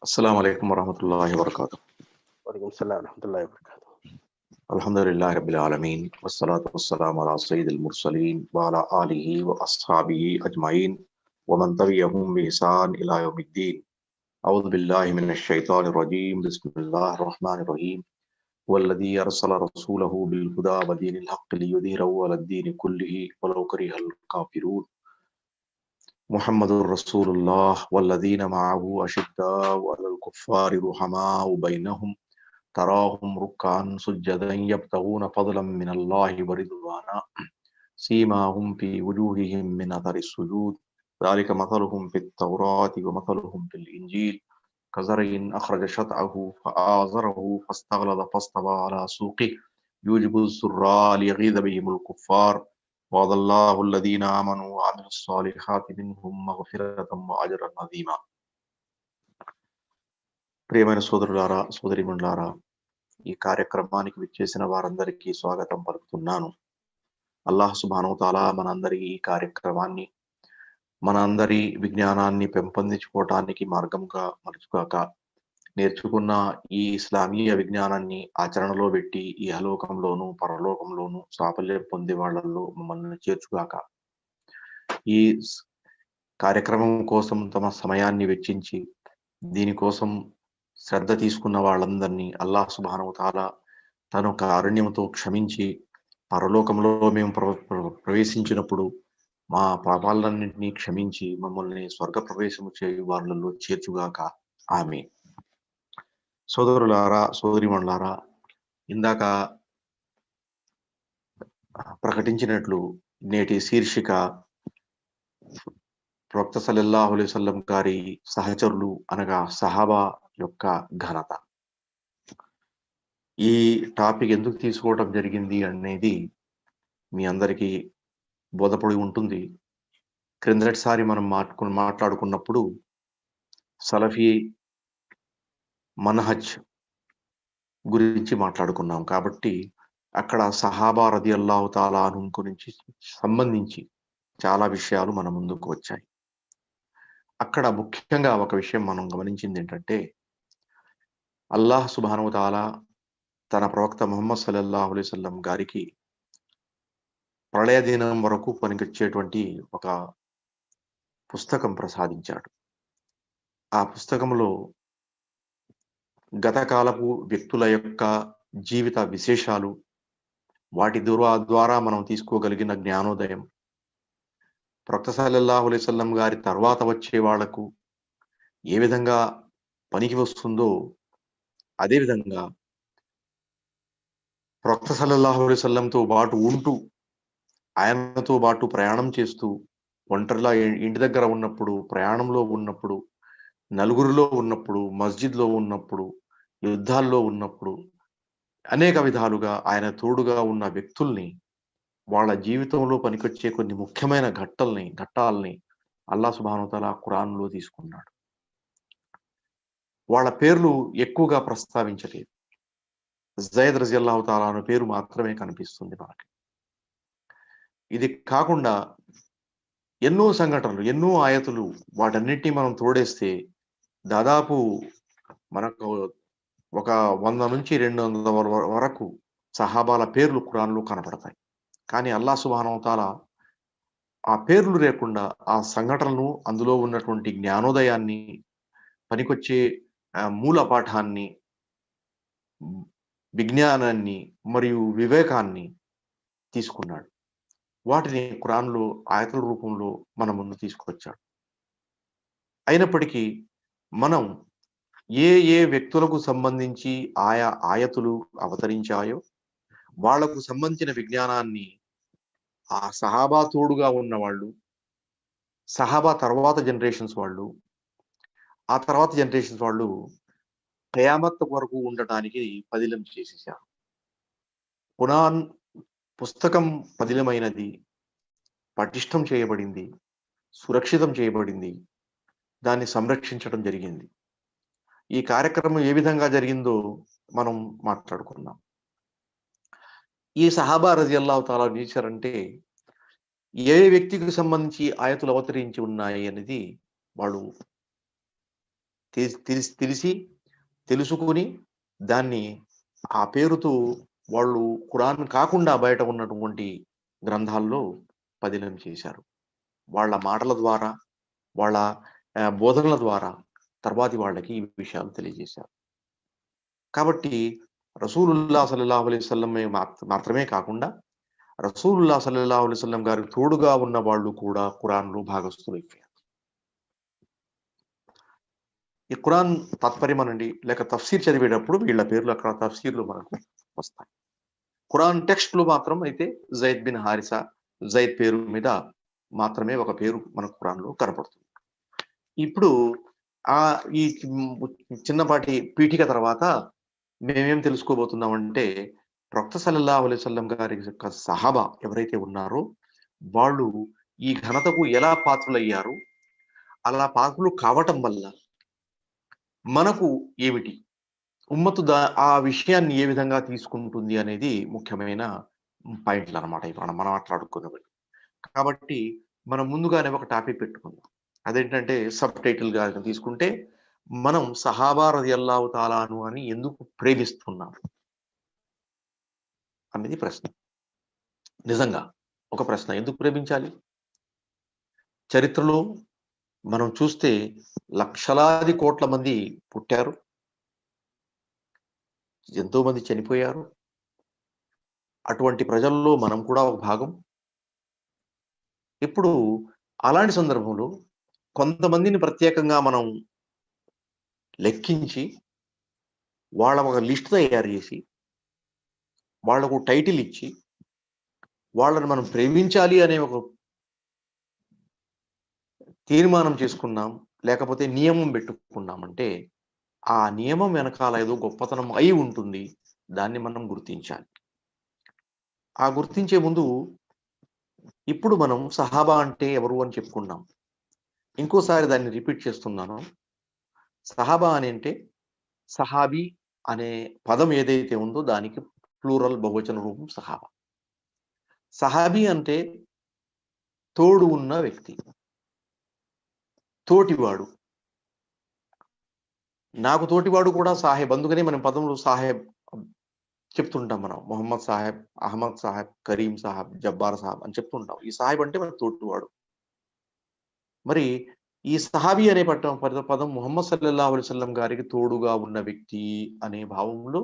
السلام عليكم ورحمة الله وبركاته. وعليكم السلام ورحمة الله وبركاته. الحمد لله رب العالمين والصلاة والسلام على سيد المرسلين وعلى آله وأصحابه أجمعين ومن تبعهم بإحسان إلى يوم الدين. أعوذ بالله من الشيطان الرجيم. بسم الله الرحمن الرحيم. والذي أرسل رسوله بالهدى ودين الحق ليظهره على الدين كله ولو كره الكافرون. محمد رسول الله والذين معه أشداء على الكفار رحماء بينهم تراهم ركعا سجدا يبتغون فضلا من الله ورضوانا سيماهم في وجوههم من أثر السجود ذلك مثلهم في التوراة ومثلهم في الإنجيل كزرع أخرج شطأه فآزره فاستغلظ فاستوى على سوقه يوجب الزراء ليغيظ بهم الكفار وعد الله الذين آمنوا وعملوا الصالحات منهم مغفرة وأجرا عظيما. ప్రియమైన సోదరులారా సోదరీమణులారా, ఈ కార్యక్రమానికి విచ్చేసిన వారందరికీ స్వాగతం పలుకుతున్నాను. అల్లాహ్ సుబ్హానహు తాలా మనందరి ఈ కార్యక్రమాన్ని మనందరి విజ్ఞానాన్ని పెంపొందించుకోవటానికి మార్గంగా మలుచుగాక. నేర్చుకున్న ఈ ఇస్లామీయ విజ్ఞానాన్ని ఆచరణలో పెట్టి ఈ అలోకంలోను పరలోకంలోను సాఫల్యం పొందే వాళ్ళల్లో మమ్మల్ని చేర్చుగాక. ఈ కార్యక్రమం కోసం తమ సమయాన్ని వెచ్చించి దీనికోసం శ్రద్ధ తీసుకున్న వాళ్ళందరినీ అల్లాహ్ సుబ్హానహు తాలా తన కారుణ్యంతో క్షమించి పరలోకంలో మేము ప్రవేశించినప్పుడు మా పాపాలన్నింటినీ క్షమించి మమ్మల్ని స్వర్గ ప్రవేశము చేయు వాళ్ళలో చేర్చుగాక. ఆమీన్. సోదరులారా సోదరిమణులారా, ఇందాక ప్రకటించినట్లు నేటి శీర్షిక ప్రవక్త సల్లల్లాహు అలైహి వసల్లం గారి సహచరులు అనగా సహాబా యొక్క ఘనత. ఈ టాపిక్ ఎందుకు తీసుకోవడం జరిగింది అనేది మీ అందరికీ బోధపడి ఉంటుంది. క్రిందటిసారి మనం మాట్లాడుకున్నప్పుడు సలఫీ మనహజ్ గురించి మాట్లాడుకున్నాం. కాబట్టి అక్కడ సహాబా రదియల్లాహు తాలా అన్హుం గురించి సంబంధించి చాలా విషయాలు మన ముందుకు వచ్చాయి. అక్కడ ముఖ్యంగా ఒక విషయం మనం గమనించింది ఏంటంటే, అల్లాహ్ సుబ్హానహు తాలా తన ప్రవక్త ముహమ్మద్ సల్లల్లాహు అలైహి వసల్లం గారికి ప్రళయ దినం వరకు పనికొచ్చేటువంటి ఒక పుస్తకం ప్రసాదించాడు. ఆ పుస్తకంలో గతకాలపు వ్యక్తుల యొక్క జీవిత విశేషాలు, వాటి ద్వారా మనం తీసుకోగలిగిన జ్ఞానోదయం, ప్రవక్త సల్లల్లాహు అలైహి వసల్లం గారి తర్వాత వచ్చే వాళ్లకు ఏ విధంగా పనికి వస్తుందో, అదేవిధంగా ప్రవక్త సల్లల్లాహు అలైహి వసల్లంతో పాటు ఉంటూ ఆయనతో పాటు ప్రయాణం చేస్తూ ఒంటరిలా ఇంటి దగ్గర ఉన్నప్పుడు, ప్రయాణంలో ఉన్నప్పుడు, నలుగురిలో ఉన్నప్పుడు, మస్జిద్లో ఉన్నప్పుడు, యుద్ధాల్లో ఉన్నప్పుడు అనేక విధాలుగా ఆయన తోడుగా ఉన్న వ్యక్తుల్ని, వాళ్ళ జీవితంలో పనికొచ్చే కొన్ని ముఖ్యమైన ఘట్టాలని అల్లాహ్ సుబ్హానహు తాలా ఖురాన్లో తీసుకున్నాడు. వాళ్ళ పేర్లు ఎక్కువగా ప్రస్తావించలేదు. జైద్ రజియల్లాహు తాలా అనే పేరు మాత్రమే కనిపిస్తుంది మనకి. ఇది కాకుండా ఎన్నో సంఘటనలు, ఎన్నో ఆయతులు, వాటన్నిటినీ మనం తోడేస్తే దాదాపు మనకు ఒక 100 నుంచి 200 వరకు సహాబాల పేర్లు ఖురాన్లో కనపడతాయి. కానీ అల్లాహ్ సుబ్హానహు తాలా ఆ పేర్లు లేకుండా ఆ సంఘటనలను, అందులో ఉన్నటువంటి జ్ఞానోదయాన్ని, పనికొచ్చే మూల పాఠాన్ని, విజ్ఞానాన్ని మరియు వివేకాన్ని తీసుకున్నాడు. వాటిని ఖురాన్లో ఆయతుల రూపంలో మన ముందు తీసుకొచ్చాడు. అయినప్పటికీ మనం ఏ వ్యక్తులకు సంబంధించి ఆయా ఆయతులు అవతరించాయో వాళ్లకు సంబంధించిన విజ్ఞానాన్ని ఆ సహాబా తోడుగా ఉన్న వాళ్ళు, సహాబా తర్వాత జనరేషన్స్ వాళ్ళు, ఆ తర్వాత జనరేషన్స్ వాళ్ళు ఖయామత్ వరకు ఉండటానికి పదిలం చేసేసారు. ఖురాన్ పుస్తకం పదిలమైనది, పటిష్టం చేయబడింది, సురక్షితం చేయబడింది, దాన్ని సంరక్షించడం జరిగింది. ఈ కార్యక్రమం ఏ విధంగా జరిగిందో మనం మాట్లాడుకున్నాం. ఈ సహాబా రజియల్లాహు తాలా ఏం చేశారంటే, ఏ వ్యక్తికి సంబంధించి ఆయతులు అవతరించి ఉన్నాయి అనేది వాళ్ళు తెలిసి తెలుసుకుని దాన్ని ఆ పేరుతో వాళ్ళు ఖురాన్ కాకుండా బయట ఉన్నటువంటి గ్రంథాల్లో పదిలం చేశారు. వాళ్ళ మాటల ద్వారా, వాళ్ళ బోధనల ద్వారా తర్వాతి వాళ్ళకి ఈ విషయాలు తెలియజేశారు. కాబట్టి రసూలుల్లాహ్ సల్లల్లాహు అలైహి వసల్లం మాత్రమే కాకుండా రసూలుల్లాహ్ సల్లల్లాహు అలైహి వసల్లం గారికి తోడుగా ఉన్న వాళ్ళు కూడా ఖురాన్‌లో భాగస్థులైపోయారు. ఈ ఖురాన్ తాత్పర్యం అనండి, లేక తఫ్సీర్ చదివేటప్పుడు వీళ్ళ పేర్లు అక్కడ తఫ్సీర్‌లో మనకు వస్తాయి. ఖురాన్ టెక్స్ట్‌లో మాత్రం అయితే జైద్ బిన్ హారిసా, జైద్ పేరు మీద మాత్రమే ఒక పేరు మన ఖురాన్‌లో కనపడుతుంది. ఇప్పుడు ఈ చిన్నపాటి పీఠిక తర్వాత మేమేం తెలుసుకోబోతున్నామంటే, ప్రవక్త సల్లల్లాహు అలైహి వసల్లం గారి యొక్క సహాబా ఎవరైతే ఉన్నారో వాళ్ళు ఈ ఘనతకు ఎలా పాత్రులయ్యారు, అలా పాత్రులు కావటం వల్ల మనకు ఏమిటి, ఉమ్మతు ఆ విషయాన్ని ఏ విధంగా తీసుకుంటుంది అనేది ముఖ్యమైన పాయింట్లనమాట ఇప్పుడు మనం మాట్లాడుకున్నవి. కాబట్టి మనం ముందుగానే ఒక టాపిక్ పెట్టుకుందాం. అదేంటంటే సబ్‌టైటిల్‌గా తీసుకుంటే, మనం సహాబా రలియల్లాహు తాలా అన్హు అని ఎందుకు ప్రేమిస్తున్నాం అనేది ప్రశ్న. నిజంగా ఒక ప్రశ్న. ఎందుకు ప్రేమించాలి? చరిత్రలో మనం చూస్తే లక్షలాది కోట్ల మంది పుట్టారు. ఎంతో మంది చనిపోయారు. అటువంటి ప్రజల్లో మనం కూడా ఒక భాగం. ఇప్పుడు అలాంటి సందర్భంలో కొంతమందిని ప్రత్యేకంగా మనం లెక్కించి, వాళ్ళ ఒక లిస్ట్ తయారు చేసి, వాళ్లకు టైటిల్ ఇచ్చి, వాళ్ళని మనం ప్రేమించాలి అనే ఒక తీర్మానం చేసుకున్నాం, లేకపోతే నియమం పెట్టుకున్నామంటే, ఆ నియమం వెనకాల ఏదో గొప్పతనం అయి ఉంటుంది. దాన్ని మనం గుర్తించాలి. ఆ గుర్తించే ముందు ఇప్పుడు మనం సహాబా అంటే ఎవరు అని చెప్పుకున్నాం. ఇంకోసారి దాన్ని రిపీట్ చేస్తున్నాను. సహాబా అని అంటే సహాబీ అనే పదం ఏదైతే ఉందో దానికి ప్లూరల్ బహువచన రూపం సహాబా. సహాబీ అంటే తోడు ఉన్న వ్యక్తి, తోటివాడు. నాకు తోటివాడు కూడా సాహెబ్. అందుకనే మనం పదంలో సాహెబ్ చెప్తుంటాం మనం. మొహమ్మద్ సాహెబ్, అహ్మద్ సాహెబ్, కరీం సాహెబ్, జబ్బార్ సాహెబ్ అని చెప్తుంటాం. ఈ సాహెబ్ అంటే మన తోటివాడు. మరి ఈ సహాబీ అనే పదం ముహమ్మద్ సల్లల్లాహు అలైహి వసల్లం గారికి తోడుగా ఉన్న వ్యక్తి అనే భావంలో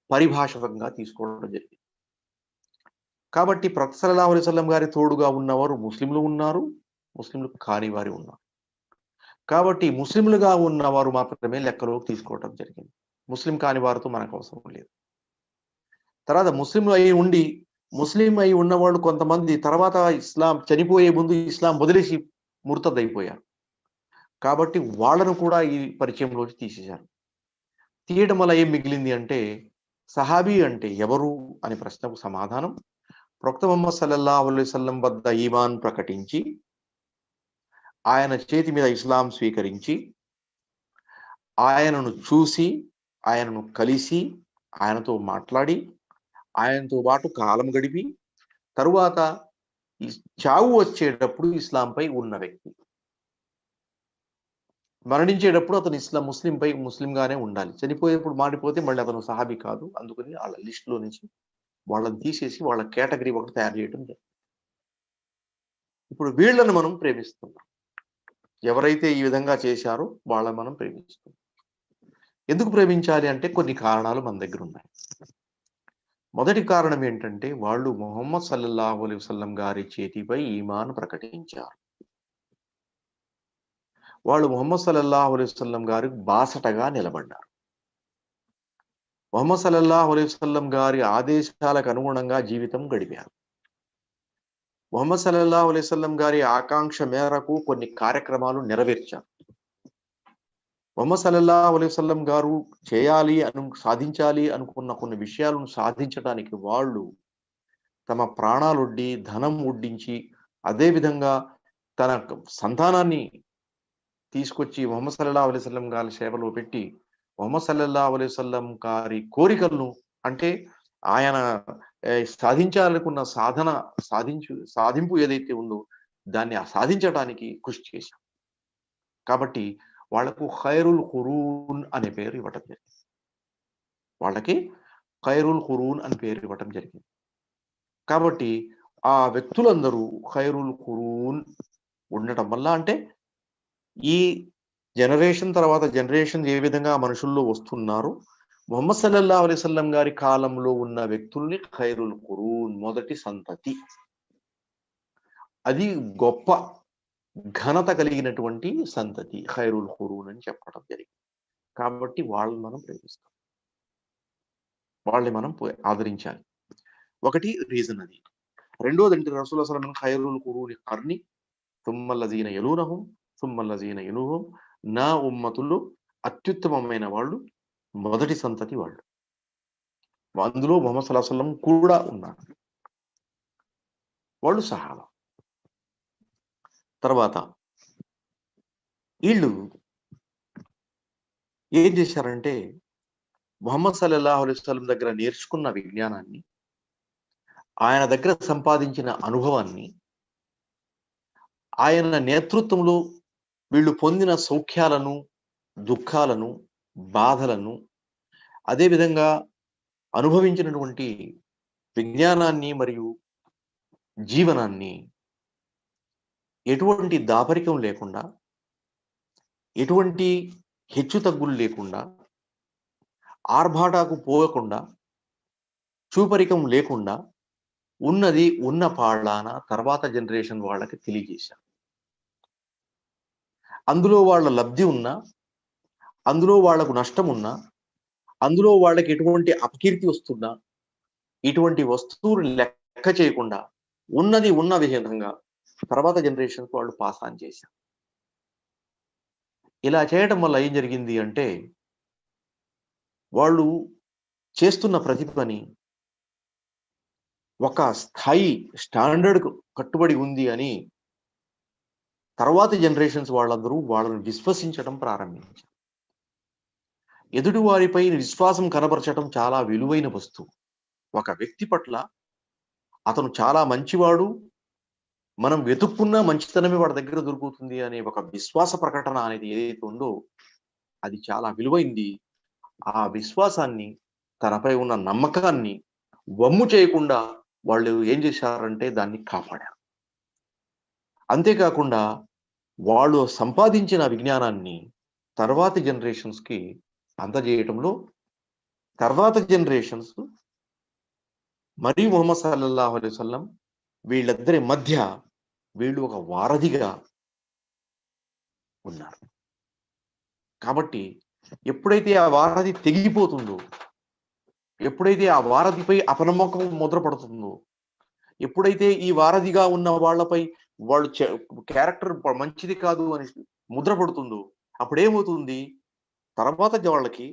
పరిభాషకంగా తీసుకోవడం జరిగింది. కాబట్టి ప్రవక్త సల్లల్లాహు అలైహి వసల్లం గారి తోడుగా ఉన్నవారు ముస్లింలు ఉన్నారు, ముస్లింలు కాని వారు ఉన్నారు. కాబట్టి ముస్లింలుగా ఉన్నవారు మాత్రమే లెక్కలోకి తీసుకోవడం జరిగింది. ముస్లిం కాని వారితో మనకు అవసరం లేదు. తర్వాత ముస్లిం అయి ఉన్నవాళ్ళు కొంతమంది తర్వాత ఇస్లాం చనిపోయే ముందు ఇస్లాం వదిలేసి ముర్తద్ అయిపోయారు. కాబట్టి వాళ్ళను కూడా ఈ పరిచయంలోకి తీసేశారు. తీయడం వల్ల ఏం మిగిలింది అంటే, సహాబీ అంటే ఎవరు అనే ప్రశ్నకు సమాధానం ప్రవక్త ముహమ్మద్ సల్లల్లాహు అలైహి వసల్లం వద్ద ఈమాన్ ప్రకటించి, ఆయన చేతి మీద ఇస్లాం స్వీకరించి, ఆయనను చూసి, ఆయనను కలిసి, ఆయనతో మాట్లాడి, ఆయనతో పాటు కాలం గడిపి, తరువాత చావు వచ్చేటప్పుడు ఇస్లాంపై ఉన్న వ్యక్తి. మరణించేటప్పుడు అతను ముస్లింగానే ఉండాలి. చనిపోయేప్పుడు మారిపోతే మళ్ళీ అతను సహాబీ కాదు. అందుకని వాళ్ళ లిస్ట్‌లో నుంచి వాళ్ళని తీసేసి వాళ్ళ కేటగరీ ఒకటి తయారు చేయడం జరిగింది. ఇప్పుడు వీళ్ళని మనం ప్రేమిస్తున్నాం. ఎవరైతే ఈ విధంగా చేశారో వాళ్ళని మనం ప్రేమిస్తున్నాం. ఎందుకు ప్రేమించాలి అంటే కొన్ని కారణాలు మన దగ్గర ఉన్నాయి. మొదటి కారణం ఏంటంటే, వాళ్ళు ముహమ్మద్ సల్లల్లాహు అలైహి వసల్లం గారి చేతిపై ఈమాన్ ప్రకటించారు. వాళ్ళు ముహమ్మద్ సల్లల్లాహు అలైహి వసల్లం గారికి బాసటగా నిలబడ్డారు. ముహమ్మద్ సల్లల్లాహు అలైహి వసల్లం గారి ఆదేశాలకు అనుగుణంగా జీవితం గడిపారు. ముహమ్మద్ సల్లల్లాహు అలైహి వసల్లం గారి ఆకాంక్ష మేరకు కొన్ని కార్యక్రమాలు నెరవేర్చారు. ముహమ్మద్ సల్లల్లాహు అలైహి వసల్లం గారు సాధించాలి అనుకున్న కొన్ని విషయాలను సాధించడానికి వాళ్ళు తమ ప్రాణాలొడ్డి, ధనం ఒడ్డించి, అదే విధంగా తన సంతానాన్ని తీసుకొచ్చి ముహమ్మద్ సల్లల్లాహు అలైహి వసల్లం గారి సేవలో పెట్టి, ముహమ్మద్ సల్లల్లాహు అలైహి వసల్లం గారి కోరికలను అంటే ఆయన సాధించాలనుకున్న సాధింపు ఏదైతే ఉందో దాన్ని సాధించడానికి కృషి చేశారు. కాబట్టి వాళ్లకు ఖైరుల్ ఖురూన్ అనే పేరు ఇవ్వటం జరిగింది. వాళ్ళకి ఖైరుల్ ఖురూన్ అని పేరు ఇవ్వటం జరిగింది. కాబట్టి ఆ వ్యక్తులందరూ ఖైరుల్ ఖురూన్ ఉండటం వల్ల, అంటే ఈ జనరేషన్ తర్వాత జనరేషన్ ఏ విధంగా మనుషుల్లో వస్తున్నారు, ముహమ్మద్ సల్లల్లాహు అలైహి వసల్లం గారి కాలంలో ఉన్న వ్యక్తుల్ని ఖైరుల్ ఖురూన్, మొదటి సంతతి, అది గొప్ప ఘనత కలిగినటువంటి సంతతి ఖైరుల్ ఖురూన్ అని చెప్పడం జరిగింది. కాబట్టి వాళ్ళని మనం ప్రేమిస్తాం, వాళ్ళని మనం ఆదరించాలి. ఒకటి రీజన్ అది. రెండోది అంటే రసూలుల్లాహి సల్లల్లాహు అలైహి వసల్లం ఖైరుల్ ఖురూని ఖర్ని తుమ్మల్లజీన యలూనహుం తుమ్మల్లజీన యలూహుం, నా ఉమ్మతులు అత్యుత్తమమైన వాళ్ళు మొదటి సంతతి వాళ్ళు. అందులో ముహమ్మద్ సల్లల్లాహు అలైహి వసల్లం కూడా ఉన్నారు. వాళ్ళు సహాబా. తర్వాత వీళ్ళు ఏం చేశారంటే, ముహమ్మద్ సల్లల్లాహు అలైహి వసల్లం దగ్గర నేర్చుకున్న విజ్ఞానాన్ని, ఆయన దగ్గర సంపాదించిన అనుభవాన్ని, ఆయన నేతృత్వంలో వీళ్ళు పొందిన సౌఖ్యాలను, దుఃఖాలను, బాధలను, అదేవిధంగా అనుభవించినటువంటి విజ్ఞానాన్ని మరియు జీవనాన్ని ఎటువంటి దాపరికం లేకుండా, ఎటువంటి హెచ్చు తగ్గులు లేకుండా, ఆర్భాటాకు పోకుండా, చూపరికం లేకుండా ఉన్నది ఉన్న పాళ్ళాన తర్వాత జనరేషన్ వాళ్ళకి తెలియజేశారు. అందులో వాళ్ళ లబ్ధి ఉన్నా, అందులో వాళ్లకు నష్టం ఉన్నా, అందులో వాళ్ళకి ఎటువంటి అపకీర్తి వస్తున్నా, ఇటువంటి వస్తువులు లెక్క చేయకుండా ఉన్నది ఉన్న విధంగా తర్వాత జనరేషన్కి వాళ్ళు పాస్ ఆన్ చేశారు. ఇలా చేయడం వల్ల ఏం జరిగింది అంటే, వాళ్ళు చేస్తున్న ప్రతి పని ఒక స్థాయి స్టాండర్డ్కు కట్టుబడి ఉంది అని తర్వాతి జనరేషన్స్ వాళ్ళందరూ వాళ్ళని విశ్వసించడం ప్రారంభించారు. ఎదుటి వారిపై విశ్వాసం కనబరచడం చాలా విలువైన వస్తువు. ఒక వ్యక్తి పట్ల అతను చాలా మంచివాడు, మనం వెతుక్కున్నా మంచితనమే వాడి దగ్గర దొరుకుతుంది అనే ఒక విశ్వాస ప్రకటన అనేది ఏదైతే ఉందో అది చాలా విలువైంది. ఆ విశ్వాసాన్ని, తనపై ఉన్న నమ్మకాన్ని వమ్ము చేయకుండా వాళ్ళు ఏం చేశారంటే దాన్ని కాపాడారు. అంతేకాకుండా వాళ్ళు సంపాదించిన విజ్ఞానాన్ని తర్వాతి జనరేషన్స్కి అందజేయటంలో తర్వాత జనరేషన్స్ మరియు ముహమ్మద్ సల్లల్లాహు అలైహి వసల్లం వీళ్ళిద్దరి మధ్య వీళ్ళు ఒక వారధిగా ఉన్నారు. కాబట్టి ఎప్పుడైతే ఆ వారధి తెగిపోతుందో, ఎప్పుడైతే ఆ వారధిపై అపనమ్మకం ముద్ర పడుతుందో, ఎప్పుడైతే ఈ వారధిగా ఉన్న వాళ్ళపై వాళ్ళు క్యారెక్టర్ మంచిది కాదు అని ముద్ర పడుతుందో, అప్పుడేమవుతుంది, తర్వాత వాళ్ళకి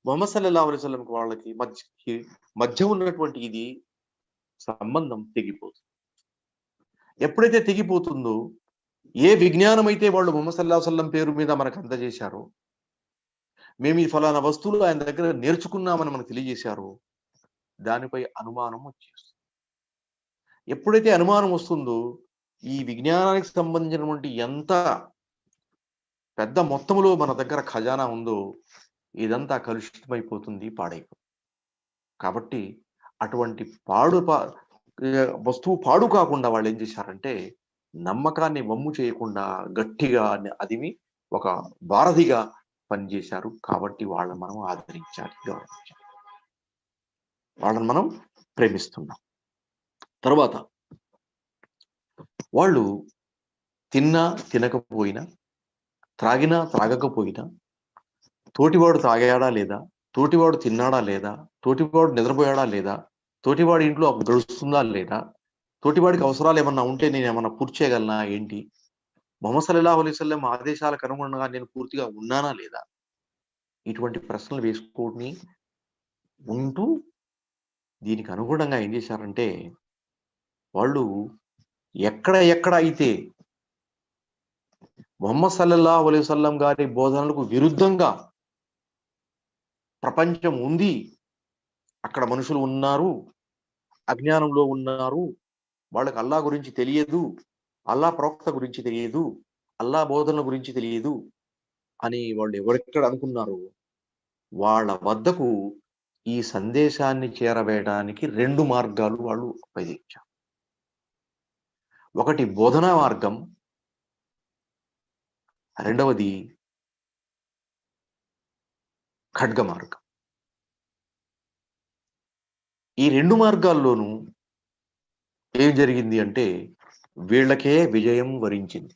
ముహమ్మద్ సల్లల్లాహు అలైహి వసల్లం వాళ్ళకి మధ్య ఉన్నటువంటి ఇది సంబంధం తెగిపోతుంది. ఎప్పుడైతే తెగిపోతుందో, ఏ విజ్ఞానం అయితే వాళ్ళు ముహమ్మద్ సల్లల్లాహు అలైహి వసల్లం పేరు మీద మనకు అందజేశారో, మేము ఈ ఫలానా వస్తువులు ఆయన దగ్గర నేర్చుకున్నామని మనకు తెలియజేశారో, దానిపై అనుమానం వచ్చేస్తుంది. ఎప్పుడైతే అనుమానం వస్తుందో, ఈ విజ్ఞానానికి సంబంధించినటువంటి ఎంత పెద్ద మొత్తంలో మన దగ్గర ఖజానా ఉందో ఇదంతా కలుషితమైపోతుంది, పాడైపోతుంది. కాబట్టి అటువంటి వస్తువు పాడు కాకుండా వాళ్ళు ఏం చేశారంటే, నమ్మకాన్ని వమ్ము చేయకుండా గట్టిగా అదిమి ఒక వారధిగా పనిచేశారు. కాబట్టి వాళ్ళని మనం ఆదరించాలి, గౌరవించాలి, వాళ్ళని మనం ప్రేమిస్తున్నాం. తర్వాత వాళ్ళు తిన్నా తినకపోయినా, త్రాగినా త్రాగకపోయినా, తోటివాడు తాగాడా లేదా, తోటివాడు తిన్నాడా లేదా, తోటివాడు నిద్రపోయాడా లేదా, తోటివాడి ఇంట్లో గడుస్తుందా లేదా, తోటివాడికి అవసరాలు ఏమన్నా ఉంటే నేను ఏమన్నా పూర్తి చేయగలనా ఏంటి, ముహమ్మద్ సల్లల్లాహు అలైహి వసల్లం ఆదేశాలకు అనుగుణంగా నేను పూర్తిగా ఉన్నానా లేదా, ఇటువంటి ప్రశ్నలు వేసుకొని ఉంటూ దీనికి అనుగుణంగా ఏం చేశారంటే, వాళ్ళు ఎక్కడ అయితే ముహమ్మద్ సల్లల్లాహు అలైహి వసల్లం గారి బోధనలకు విరుద్ధంగా ప్రపంచం ఉంది, అక్కడ మనుషులు ఉన్నారు, అజ్ఞానంలో ఉన్నారు, వాళ్ళకి అల్లా గురించి తెలియదు, అల్లా ప్రవక్త గురించి తెలియదు, అల్లా బోధనల గురించి తెలియదు, అని వాళ్ళు ఎవరెక్కడ అనుకున్నారో వాళ్ళ వద్దకు ఈ సందేశాన్ని చేరవేయడానికి 2 మార్గాలు వాళ్ళు ఉపయోగించారు. ఒకటి బోధనా మార్గం, రెండవది ఖడ్గ మార్గం. ఈ 2 మార్గాల్లోనూ ఏం జరిగింది అంటే వీళ్ళకే విజయం వరించింది.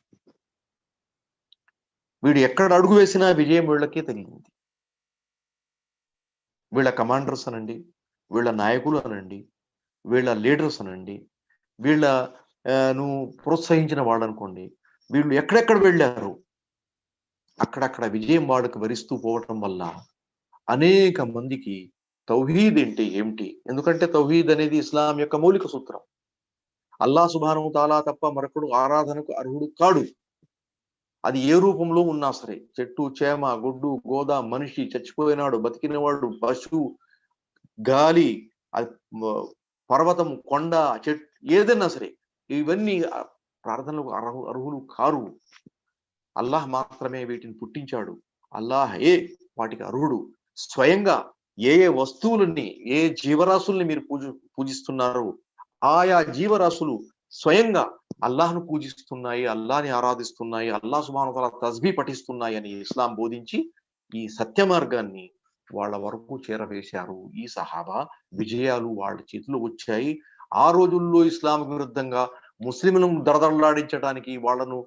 వీడు ఎక్కడ అడుగు వేసినా విజయం వీళ్ళకే తగిలింది. వీళ్ళ కమాండర్స్ అనండి, వీళ్ళ నాయకులు అనండి, వీళ్ళ లీడర్స్ అనండి, వీళ్ళ నువ్వు ప్రోత్సహించిన వాళ్ళు అనుకోండి, వీళ్ళు ఎక్కడెక్కడ వెళ్ళారు అక్కడక్కడ విజయం వాళ్ళకి వరిస్తూ పోవటం వల్ల అనేక మందికి తౌహీద్ అంటే ఏమిటి, ఎందుకంటే తౌహీద్ అనేది ఇస్లాం యొక్క మౌలిక సూత్రం. అల్లా సుబ్హానహు తాలా తప్ప మరొకడు ఆరాధనకు అర్హుడు కాడు. అది ఏ రూపంలో ఉన్నా సరే, చెట్టు చేమ గుడ్డు గోద మనిషి, చచ్చిపోయినాడు బతికినవాడు, పశువు, గాలి, పర్వతం, కొండ, చెట్టు, ఏదైనా సరే ఇవన్నీ ప్రార్థనలకు అర్హులు కారు. అల్లాహ్ మాత్రమే వీటిని పుట్టించాడు. అల్లాహే వాటికి అర్హుడు. స్వయంగా ఏ ఏ వస్తువులని, ఏ జీవరాశుల్ని మీరు పూజిస్తున్నారు ఆయా జీవరాశులు స్వయంగా అల్లాహ్ను పూజిస్తున్నాయి, అల్లాహ్ని ఆరాధిస్తున్నాయి, అల్లాహ్ సుబ్హానహు తాలా తస్బీ పఠిస్తున్నాయి అని ఇస్లాం బోధించి ఈ సత్య మార్గాన్ని వాళ్ళ వరకు చేరవేశారు. ఈ సహాబా విజయాలు వాళ్ళ చేతిలో వచ్చాయి. ఆ రోజుల్లో ఇస్లాం విరుద్ధంగా ముస్లింలను దరదరలాడించడానికి, వాళ్ళను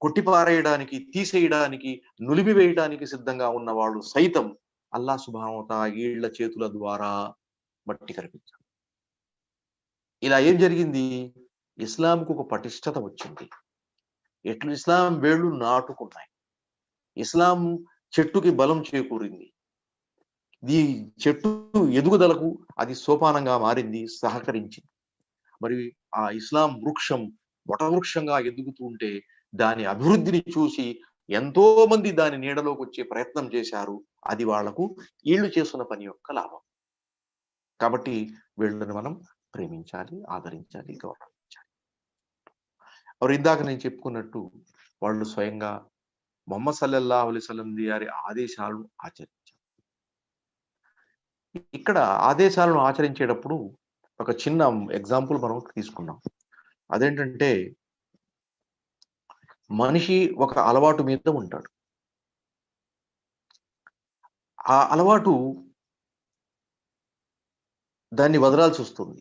కొట్టిపారేయడానికి, తీసేయడానికి, నులిమివేయడానికి సిద్ధంగా ఉన్న వాళ్ళు సైతం అల్లాహ్ సుబ్హానహు తాలా వీళ్ళ చేతుల ద్వారా మట్టి కనిపించారు. ఇలా ఏం జరిగింది? ఇస్లాంకు ఒక పటిష్టత వచ్చింది. ఎట్లు ఇస్లాం వేళ్ళు నాటుకున్నాయి. ఇస్లాం చెట్టుకి బలం చేకూరింది. ఈ చెట్టు ఎదుగుదలకు అది సోపానంగా మారింది, సహకరించింది. మరి ఆ ఇస్లాం వృక్షం వటవృక్షంగా ఎదుగుతూ ఉంటే దాని అభివృద్ధిని చూసి ఎంతో మంది దాని నీడలోకి వచ్చే ప్రయత్నం చేశారు. అది వాళ్లకు వీళ్ళు చేస్తున్న పని యొక్క లాభం. కాబట్టి వీళ్ళని మనం ప్రేమించాలి, ఆదరించాలి, గౌరవించాలి. మరి ఇందాక నేను చెప్పుకున్నట్టు వాళ్ళు స్వయంగా ముహమ్మద్ సల్లల్లాహు అలైహి వసల్లం గారి ఆదేశాలను ఆచరించారు. ఇక్కడ ఆదేశాలను ఆచరించేటప్పుడు ఒక చిన్న ఎగ్జాంపుల్ మనం తీసుకున్నాం. అదేంటంటే మనిషి ఒక అలవాటు మీద ఉంటాడు. ఆ అలవాటు దాన్ని వదలాల్సి వస్తుంది.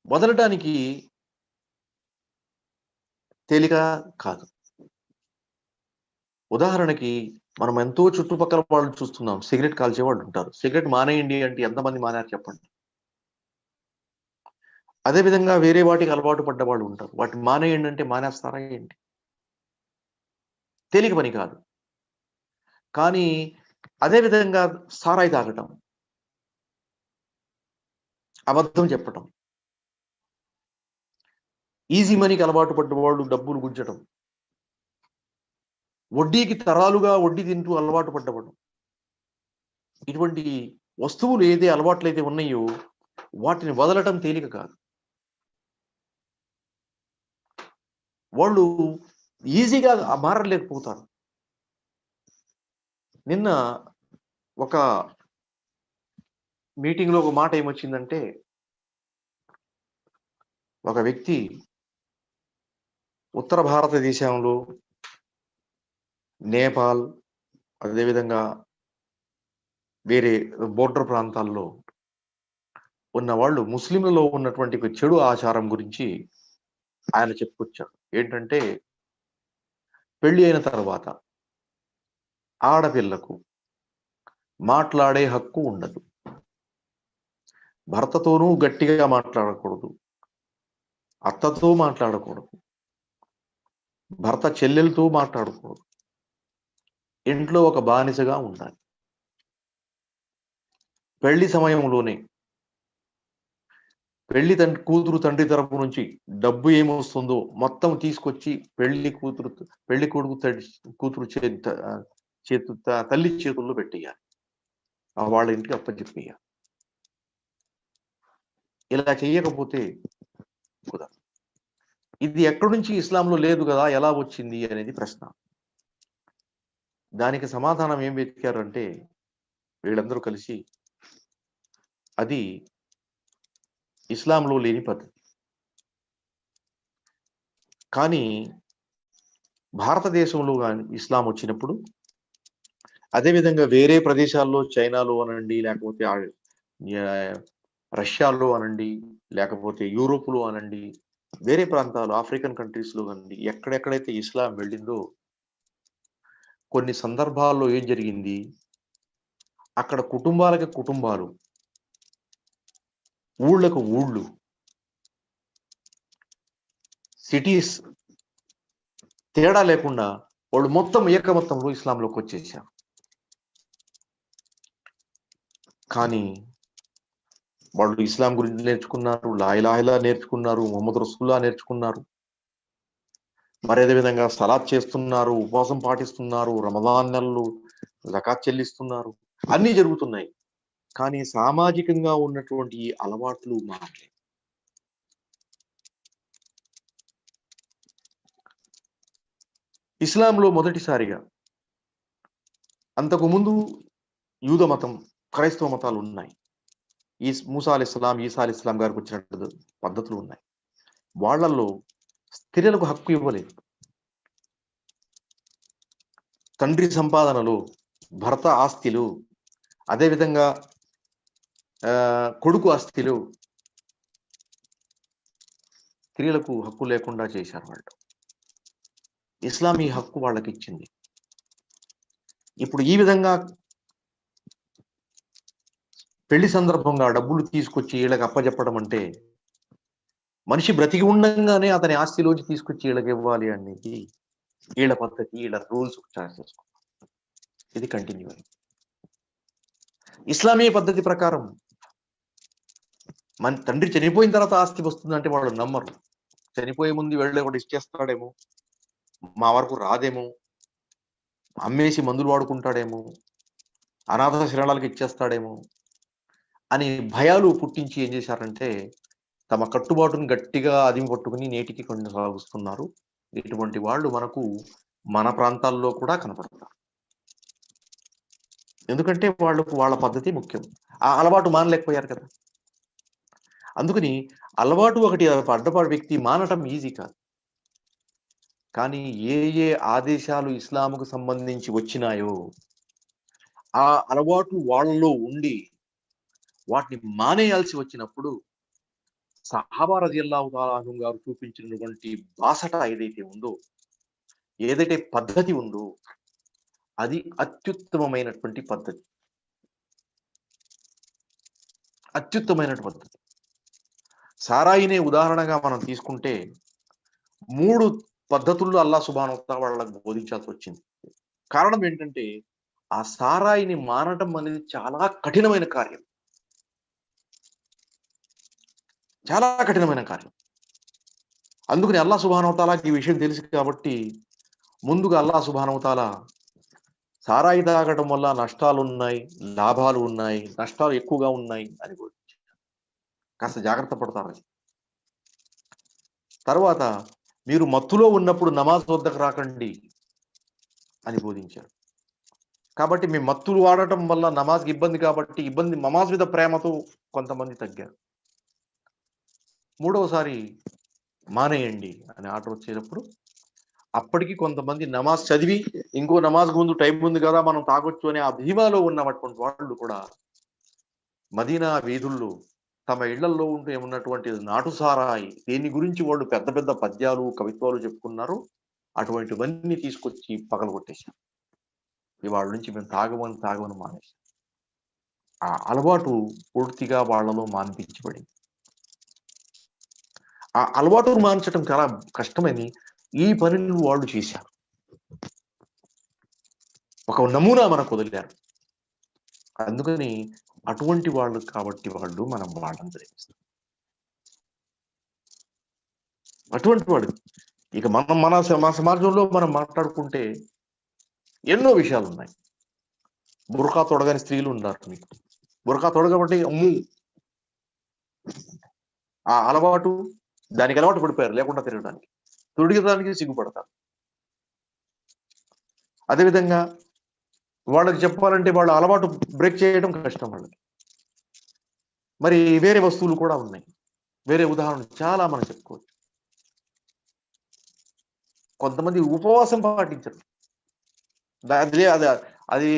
వదలటానికి తేలిక కాదు. ఉదాహరణకి మనం ఎంతో చుట్టుపక్కల వాళ్ళు చూస్తున్నాం, సిగరెట్ కాల్చే వాళ్ళు ఉంటారు. సిగరెట్ మానేయండి అంటే ఎంతమంది మానేరు చెప్పండి? అదేవిధంగా వేరే వాటికి అలవాటు పడ్డ వాళ్ళు ఉంటారు. వాటిని మానేయండి అంటే మానేస్తారా ఏంటి? తేలిక పని కాదు. కానీ అదేవిధంగా సారాయి తాగటం, అబద్ధం చెప్పటం, ఈజీ మనీకి అలవాటు పడ్డ వాళ్ళు డబ్బులు గుంజటం, వడ్డీకి తరాలుగా వడ్డీ తింటూ అలవాటు పడ్డవాడు, ఇటువంటి వస్తువులు ఏదే అలవాట్లు అయితే ఉన్నాయో వాటిని వదలటం తేలిక కాదు. వాళ్ళు ఈజీగా మారలేకపోతారు. నిన్న ఒక మీటింగ్లో ఒక మాట ఏమొచ్చిందంటే, ఒక వ్యక్తి ఉత్తర భారతదేశంలో నేపాల్, అదేవిధంగా వేరే బోర్డర్ ప్రాంతాల్లో ఉన్న వాళ్ళు ముస్లింలలో ఉన్నటువంటి ఒక చెడు ఆచారం గురించి ఆయన చెప్పుకొచ్చాడు. ఏంటంటే పెళ్లి అయిన తర్వాత ఆడపిల్లకు మాట్లాడే హక్కు ఉండదు. భర్తతోనూ గట్టిగా మాట్లాడకూడదు, అత్తతో మాట్లాడకూడదు, భర్త చెల్లెలతో మాట్లాడకూడదు, ఇంట్లో ఒక బానిసగా ఉండాలి. పెళ్లి సమయంలోనే కూతురు తండ్రి తరపు నుంచి డబ్బు ఏమొస్తుందో మొత్తం తీసుకొచ్చి పెళ్లి కొడుకు కూతురు తల్లి చేతుల్లో పెట్టేయాలి, వాళ్ళ ఇంటికి అప్పచెప్పేయాలి. ఇలా చెయ్యకపోతే కుదరదు. ఇది ఎక్కడి నుంచి ఇస్లాంలో లేదు కదా, ఎలా వచ్చింది అనేది ప్రశ్న. దానికి సమాధానం ఏం వెతికారు అంటే వీళ్ళందరూ కలిసి, అది ఇస్లాంలో లేని పద్ధతి, కానీ భారతదేశంలో కానీ ఇస్లాం వచ్చినప్పుడు, అదేవిధంగా వేరే ప్రదేశాల్లో చైనాలో అనండి, లేకపోతే రష్యాలో అనండి, లేకపోతే యూరోప్లో అనండి, వేరే ప్రాంతాలు ఆఫ్రికన్ కంట్రీస్లో అనండి, ఎక్కడెక్కడైతే ఇస్లాం వెళ్ళిందో కొన్ని సందర్భాల్లో ఏం జరిగింది, అక్కడ కుటుంబాలకు కుటుంబాలు, ఊళ్ళకు ఊళ్ళు, సిటీస్ తేడా లేకుండా వాళ్ళు మొత్తం ఏకమొత్తంలో ఇస్లాంలోకి వచ్చేసారు. కానీ వాళ్ళు ఇస్లాం గురించి నేర్చుకున్నారు, లా ఇలాహ ఇల్లల్లాహ్ నేర్చుకున్నారు, ముహమ్మద్ రసూలుల్లాహ్ నేర్చుకున్నారు, మరి అదే విధంగా సలాత్ చేస్తున్నారు, ఉపవాసం పాటిస్తున్నారు, రమదాన్ నెలలు జకాత్ చెల్లిస్తున్నారు, అన్నీ జరుగుతున్నాయి. కానీ సామాజికంగా ఉన్నటువంటి ఈ అలవాట్లు మారలేదు. ఇస్లాంలో మొదటిసారిగా, అంతకుముందు యూద మతం, క్రైస్తవ మతాలు ఉన్నాయి. ఈ మూసా అలైహిస్సలాం, ఈసా అలైహిస్సలాం గారికి వచ్చినట్టు పద్ధతులు ఉన్నాయి. వాళ్ళల్లో స్త్రీలకు హక్కు ఇవ్వలేదు. తండ్రి సంపాదనలు, భర్త ఆస్తిలు, అదేవిధంగా కొడుకు ఆస్తిలు స్త్రీలకు హక్కు లేకుండా చేశారు వాళ్ళు. ఇస్లాం ఈ హక్కు వాళ్ళకి ఇచ్చింది. ఇప్పుడు ఈ విధంగా పెళ్లి సందర్భంగా డబ్బులు తీసుకొచ్చి వీళ్ళకి అప్పచెప్పడం అంటే, మనిషి బ్రతికి ఉండంగానే అతని ఆస్తిలోంచి తీసుకొచ్చి వీళ్ళకి ఇవ్వాలి అనేది వీళ్ళ పద్ధతి, వీళ్ళ రూల్స్ చేసుకున్నారు. ఇది కంటిన్యూ అయింది. ఇస్లామీ పద్ధతి ప్రకారం మన తండ్రి చనిపోయిన తర్వాత ఆస్తి వస్తుందంటే వాళ్ళు నమ్మరు. చనిపోయే ముందు వెళ్ళే ఒకటి ఇచ్చేస్తాడేమో, మా వరకు రాదేమో, అమ్మేసి మందులు వాడుకుంటాడేమో, అనాథ శరణాలకు ఇచ్చేస్తాడేమో అని భయాలు పుట్టించి ఏం చేశారంటే తమ కట్టుబాటును గట్టిగా అదిమి పట్టుకుని నేటికి కొనసాగిస్తున్నారు. ఇటువంటి వాళ్ళు మనకు మన ప్రాంతాల్లో కూడా కనపడతారు. ఎందుకంటే వాళ్ళకు వాళ్ళ పద్ధతి ముఖ్యం. ఆ అలవాటు మానలేకపోయారు కదా. అందుకని అలవాటు ఒకటి అడ్డపాడు వ్యక్తి మానటం ఈజీ కాదు. కానీ ఏ ఏ ఆదేశాలు ఇస్లాముకు సంబంధించి వచ్చినాయో ఆ అలవాటు వాళ్ళలో ఉండి వాటిని మానేయాల్సి వచ్చినప్పుడు సహాబా రలియల్లాహు తఆలా అన్హుం గారు చూపించినటువంటి బాసట ఏదైతే ఉందో, ఏదైతే పద్ధతి ఉందో, అది అత్యుత్తమమైనటువంటి పద్ధతి. అత్యుత్తమైనటువంటి పద్ధతి. సారాయినే ఉదాహరణగా మనం తీసుకుంటే 3 పద్ధతుల్లో అల్లాహ్ సుబ్హానహు వ తఆలా వాళ్ళకు బోధించాల్సి వచ్చింది. కారణం ఏంటంటే ఆ సారాయిని మానటం అనేది చాలా కఠినమైన కార్యం. చాలా కఠినమైన కార్యం. అందుకని అల్లాహ్ సుబ్హానహు వ తఆలాకి ఈ విషయం తెలుసు కాబట్టి ముందుగా అల్లాహ్ సుబ్హానహు వ తఆలా సారాయి తాగడం వల్ల నష్టాలు ఉన్నాయి, లాభాలు ఉన్నాయి, నష్టాలు ఎక్కువగా ఉన్నాయి అని బోధించారు. కాస్త జాగ్రత్త పడతారని. తర్వాత మీరు మత్తులో ఉన్నప్పుడు నమాజ్ వద్దకు రాకండి అని బోధించారు. కాబట్టి మీ మత్తులు వాడటం వల్ల నమాజ్కి ఇబ్బంది కాబట్టి నమాజ్ మీద ప్రేమతో కొంతమంది తగ్గారు. మూడవసారి మానేయండి అని ఆర్డర్ వచ్చేటప్పుడు అప్పటికి కొంతమంది నమాజ్ చదివి ఇంకో నమాజ్ ముందు టైం ఉంది కదా మనం తాగొచ్చు అనే ఆ ధీమాలో ఉన్నటువంటి వాళ్ళు కూడా మదీనా వీధుల్లో తమ ఇళ్లలో ఉంటూ ఏమున్నటువంటి నాటు సారాయి, దేని గురించి వాళ్ళు పెద్ద పెద్ద పద్యాలు కవిత్వాలు చెప్పుకున్నారు, అటువంటివన్నీ తీసుకొచ్చి పగలగొట్టేశారు. ఇవాళ నుంచి మేము తాగమని మానేశాం. ఆ అలవాటు పూర్తిగా వాళ్ళలో మాన్పించబడింది. ఆ అలవాటును మాన్చడం చాలా కష్టమని ఈ పనిని వాళ్ళు చేశారు. ఒక నమూనా మనకు వదిలారు. అందుకని అటువంటి వాళ్ళు కాబట్టి వాళ్ళు మనం వాడడం జరిగిస్తాం. అటువంటి వాడు ఇక మన సమాజంలో మనం మాట్లాడుకుంటే ఎన్నో విషయాలు ఉన్నాయి. బుర్కా తొడగని స్త్రీలు ఉన్నారు. మీకు బుర్కా తొడగబట్టి అమ్ము ఆ అలవాటు దానికి అలవాటు పడిపోయారు లేకుండా తిరగడానికి, తొడిగడానికి సిగ్గుపడతారు. అదేవిధంగా వాళ్ళకి చెప్పాలంటే వాళ్ళ అలవాటు బ్రేక్ చేయడం కష్టం వాళ్ళకి. మరి వేరే వస్తువులు కూడా ఉన్నాయి, వేరే ఉదాహరణలు చాలా మనం చెప్పుకోవచ్చు. కొంతమంది ఉపవాసం పాటించరు, అది అది అది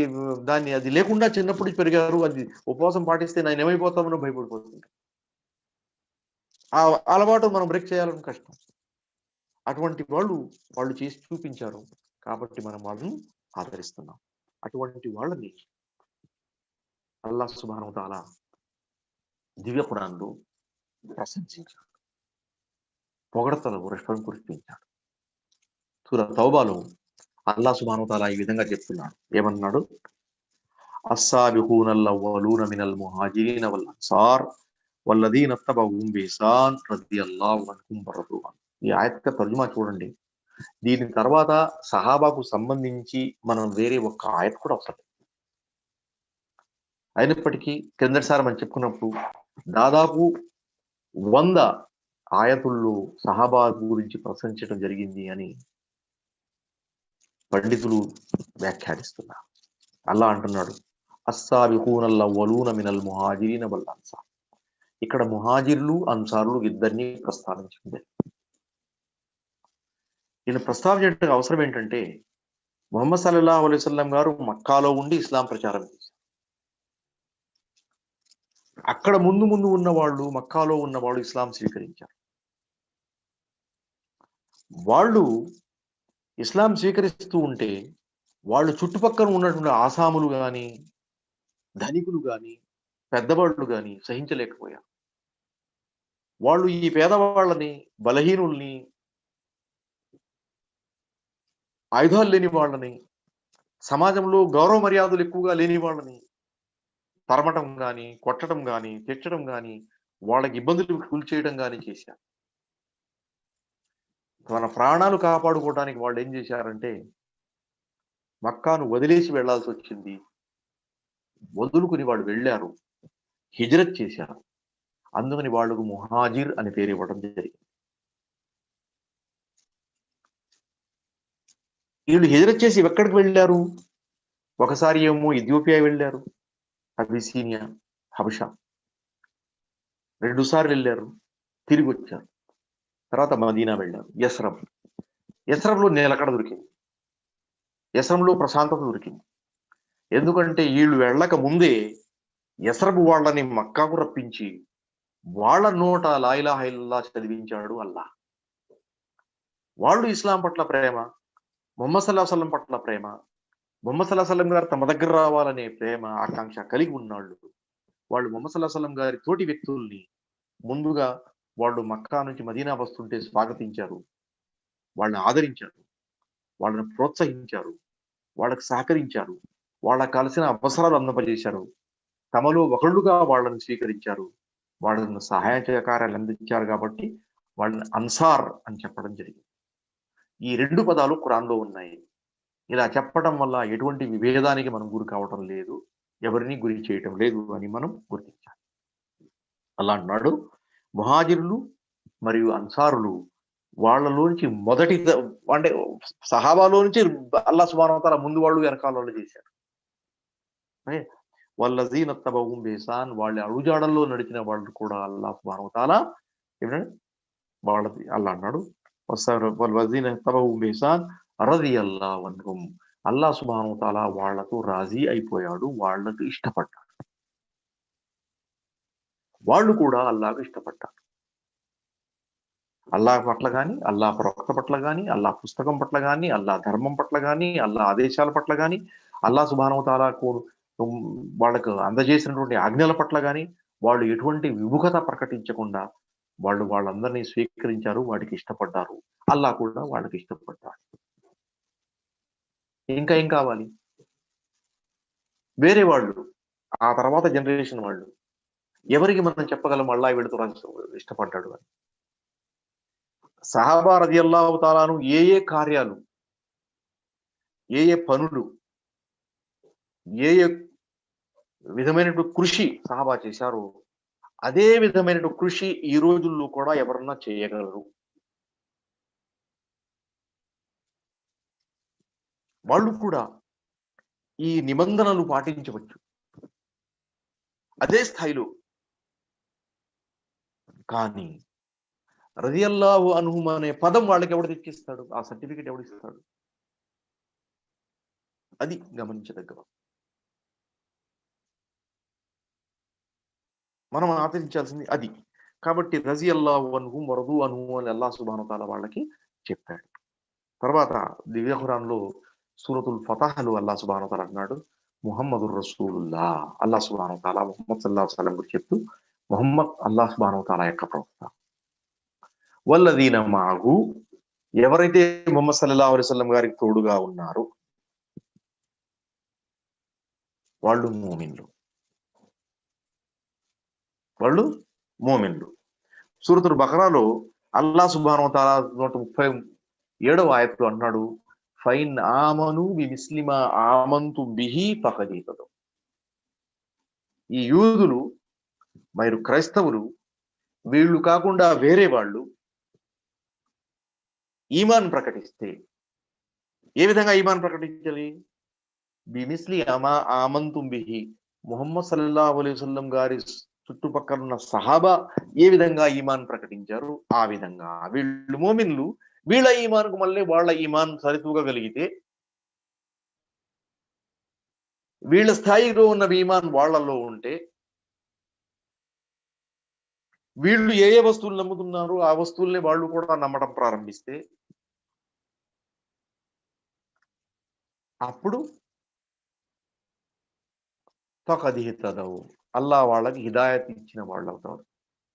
దాన్ని అది లేకుండా చిన్నప్పుడు పెరిగారు, అది ఉపవాసం పాటిస్తే నేను ఏమైపోతామనో భయపడిపోతుంటారు. ఆ అలవాటు మనం బ్రేక్ చేయాలని కష్టం. అటువంటి వాళ్ళు చేసి చూపించారు కాబట్టి మనం వాళ్ళని ఆదరిస్తున్నాం. అటువంటి వాళ్ళని అల్లాహ్ సుబ్హానహు వ తఆలా దివ్య ఖురాన్‌లో ప్రశంసించాడు, పొగడతల వర్షం కురిపించాడు. సూరా తౌబాలో అల్లాహ్ సుబ్హానహు వ తఆలా ఈ విధంగా చెప్తున్నాడు. ఏమన్నాడు? అస్సాబిఖూనల్ అవ్వలూన మినల్ ముహాజిరీన వల్ అన్సార్ వల్లదీన తబఉహుం బిఇహ్సాన్ రదియల్లాహు అన్హుం వరదు అన్. ఈ ఆయత్ తర్జుమా చూడండి. దీని తర్వాత సహాబాకు సంబంధించి మనం వేరే ఒక్క ఆయత్ కూడా అవసరం. అయినప్పటికీ కిందటిసారి మనం చెప్పుకున్నప్పుడు దాదాపు 100 ఆయతుల్లో సహాబా గురించి ప్రశంసించడం జరిగింది అని పండితులు వ్యాఖ్యానిస్తున్నారు. అల్లా అంటున్నాడు, అస్సాబిఖూనల్ అవ్వలూన మినల్ ముహాజిరీన వల్ అన్సార్. ఇక్కడ ముహాజిర్లు అన్సారులు ఇద్దరిని ప్రస్తావించింది. ఇలా ప్రస్తావించడానికి అవసరం ఏంటంటే, ముహమ్మద్ సల్లల్లాహు అలైహి వసల్లం గారు మక్కాలో ఉండి ఇస్లాం ప్రచారం చేశారు. అక్కడ ముందు ఉన్న వాళ్ళు, మక్కాలో ఉన్న వాళ్ళు ఇస్లాం స్వీకరించారు. వాళ్ళు ఇస్లాం స్వీకరిస్తూ ఉంటే వాళ్ళు చుట్టుపక్కల ఉన్నటువంటి ఆసాములు గాని, ధనికులు గాని, పెద్దవాళ్ళు గాని సహించలేకపోయారు. వాళ్ళు ఈ పేదవాళ్ళని, బలహీనుల్ని, ఆయుధాలు లేని వాళ్ళని, సమాజంలో గౌరవ మర్యాదలు ఎక్కువగా లేని వాళ్ళని తరమటం గాని, కొట్టడం గాని, తిట్టడం గాని, వాళ్ళకి ఇబ్బందులు గురిచేయడం గాని చేశారు. తన ప్రాణాలు కాపాడుకోవడానికి వాళ్ళు ఏం చేశారంటే మక్కాను వదిలేసి వెళ్లాల్సి వచ్చింది. వదులుకుని వాళ్ళు వెళ్ళారు, హిజ్రత్ చేశారు. అందుకని వాళ్ళకు ముహాజిర్ అని పేరు ఇవ్వడం జరిగింది. వీళ్ళు హిజ్రత్ చేసి ఎక్కడికి వెళ్ళారు? ఒకసారి ఏమో ఇథియోపియా వెళ్ళారు, అబిసీనియా, హబషా. 2 సార్లు వెళ్ళారు, తిరిగి వచ్చారు. తర్వాత మదీనా వెళ్ళారు, యస్రబ్లో నిలకడ దొరికింది, యస్రబ్లో ప్రశాంతత దొరికింది. ఎందుకంటే వీళ్ళు వెళ్ళక ముందే యస్రబ్ వాళ్ళని మక్కాకు రప్పించి వాళ్ళ నోట లా ఇలాహ ఇల్లల్లాహ్ చదివించాడు అల్లాహ్. వాళ్ళు ఇస్లాం పట్ల ప్రేమ, ముహమ్మద్ సల్లల్లాహు అలైహి వసల్లం పట్ల ప్రేమ, ముహమ్మద్ సల్లల్లాహు అలైహి వసల్లం గారు తమ దగ్గర రావాలనే ప్రేమ, ఆకాంక్ష కలిగి ఉన్నాళ్ళు. వాళ్ళు ముహమ్మద్ సల్లల్లాహు అలైహి వసల్లం గారి తోటి వ్యక్తుల్ని ముందుగా వాళ్ళు మక్కా నుంచి మదీనా వస్తుంటే స్వాగతించారు, వాళ్ళని ఆదరించారు, వాళ్ళని ప్రోత్సహించారు, వాళ్ళకి సహకరించారు, వాళ్ళకి కావలసిన అవసరాలు అందపజేశారు. తమలో ఒకళ్ళుగా వాళ్ళని స్వీకరించారు, వాళ్ళను సహాయ సహకారాలు అందించారు. కాబట్టి వాళ్ళని అన్సార్ అని చెప్పడం జరిగింది. ఈ 2 పదాలు ఖురాన్‌లో ఉన్నాయి. ఇలా చెప్పడం వల్ల ఎటువంటి విభేదానికి మనం గురి కావటం లేదు, ఎవరిని గురి చేయటం లేదు అని మనం గుర్తించాలి. అల్లా అన్నాడు, ముహాజిరులు మరియు అన్సారులు వాళ్ళలోంచి అంటే సహాబాలో నుంచి అల్లాహ్ సుబ్హానహు వ తఆలా ముందు వాళ్ళు వెనకాల వాళ్ళు చేశారు. వల్లజీన తబఉహుం బిఇహ్సాన్, వాళ్ళ అడుగుజాడల్లో నడిచిన వాళ్ళు కూడా అల్లాహ్ సుబ్హానహు వ తఆలా ఏమన్నాడు? వాళ్ళది అల్లా అన్నాడు, వల్లజీన తబఉహుం బిఇహ్సాన్ రదియల్లాహు అన్హుం. అల్లాహ్ సుబ్హానహు వ తఆలా వాళ్ళతో రాజీ అయిపోయాడు, వాళ్ళకు ఇష్టపడ్డాడు, వాళ్ళు కూడా అల్లాహకు ఇష్టపడ్డారు. అల్లాహ్ పట్ల గాని, అల్లాహ్ ప్రవక్త పట్ల గాని, అల్లాహ్ పుస్తకం పట్ల గాని, అల్లాహ్ ధర్మం పట్ల గాని, అల్లాహ్ ఆదేశాల పట్ల గాని, అల్లాహ్ సుబ్హానహు వ తఆలా వాళ్ళకు అందజేసినటువంటి ఆజ్ఞల పట్ల గాని వాళ్ళు ఎటువంటి విముఖత ప్రకటించకుండా వాళ్ళందరినీ స్వీకరించారు, వాటికి ఇష్టపడ్డారు. అల్లాహ్ కూడా వాళ్ళకి ఇష్టపడ్డాడు. ఇంకా ఏం కావాలి? వేరే వాళ్ళు, ఆ తర్వాత జనరేషన్ వాళ్ళు ఎవరికి మనం చెప్పగలం అల్లాహ్ వీళ్ళతో ఇష్టపడ్డాడు అని? సహాబా రదియల్లాహు తాలాను ఏ కార్యాలు, ఏ పనులు, ఏ విధమైనటువంటి కృషి సహాబా చేశారో అదే విధమైన కృషి ఈ రోజుల్లో కూడా ఎవరన్నా చేయగలరు. వాళ్ళు కూడా ఈ నిబంధనలు పాటించవచ్చు అదే స్థాయిలో. కానీ రదియల్లాహు అన్హుం అనే పదం వాళ్ళకి ఎవడు తెచ్చిస్తాడు? ఆ సర్టిఫికెట్ ఎవడిస్తాడు? అది గమనించదగ్గ. మనం ఆచరించాల్సింది అది. కాబట్టి రజియల్లాహు అన్హుం వరదు అన్హు అని అల్లాహ్ సుబ్హానహు వ తఆలా వాళ్ళకి చెప్పాడు. తర్వాత దివ్య ఖురాన్‌లో సూరతుల్ ఫతహ్‌లో అల్లాహ్ సుబ్హానహు వ తఆలా అన్నాడు, ముహమ్మదుర్ రసూలుల్లాహ్. అల్లాహ్ సుబ్హానహు వ తఆలా ముహమ్మద్ సల్లల్లాహు అలైహి వసల్లం గురించి చెప్తూ, ముహమ్మద్ అల్లాహ్ సుబ్హానహు వ తఆలా యొక్క ప్రవక్త. వల్లదీన మఅహు, ఎవరైతే ముహమ్మద్ సల్లల్లాహు అలైహి వసల్లం గారికి తోడుగా ఉన్నారో వాళ్ళు మోమిన్లు. వాళ్ళు మోమిన్లు. సూరతుల్ బఖరాలో అల్లాహ్ సుబ్హానహు వ తఆలా 137వ ఆయత్తులో అన్నాడు, ఫైన్ ఆమను బిమిస్లి మా ఆమంతు బిహి ఫఖద్ ఇహ్తదౌ. ఈ యూదులు మరియు క్రైస్తవులు వీళ్ళు కాకుండా వేరే వాళ్ళు ఈమాన్ ప్రకటిస్తే, ఏ విధంగా ఈమాన్ ప్రకటించాలి? బిమిస్లి అమా ఆమంతుం బిహి, ముహమ్మద్ సల్లల్లాహు అలైహి వసల్లం గారి చుట్టుపక్కల ఉన్న సహాబా ఏ విధంగా ఈమాన్ ప్రకటించారు ఆ విధంగా వీళ్ళు మోమిన్లు. వీళ్ళ ఈమాన్కు మళ్ళీ వాళ్ళ ఈమాన్ సరితూగగలిగితే, వీళ్ళ స్థాయిలో ఉన్న ఈమాన్ వాళ్ళలో ఉంటే, వీళ్ళు ఏ ఏ వస్తువులు నమ్ముతున్నారు ఆ వస్తువుల్ని వాళ్ళు కూడా నమ్మడం ప్రారంభిస్తే, అప్పుడు ఫఖద్ ఇహ్తదౌ, అల్లాహ్ వాళ్ళకి హిదాయత్ ఇచ్చిన వాళ్ళు అవుతారు.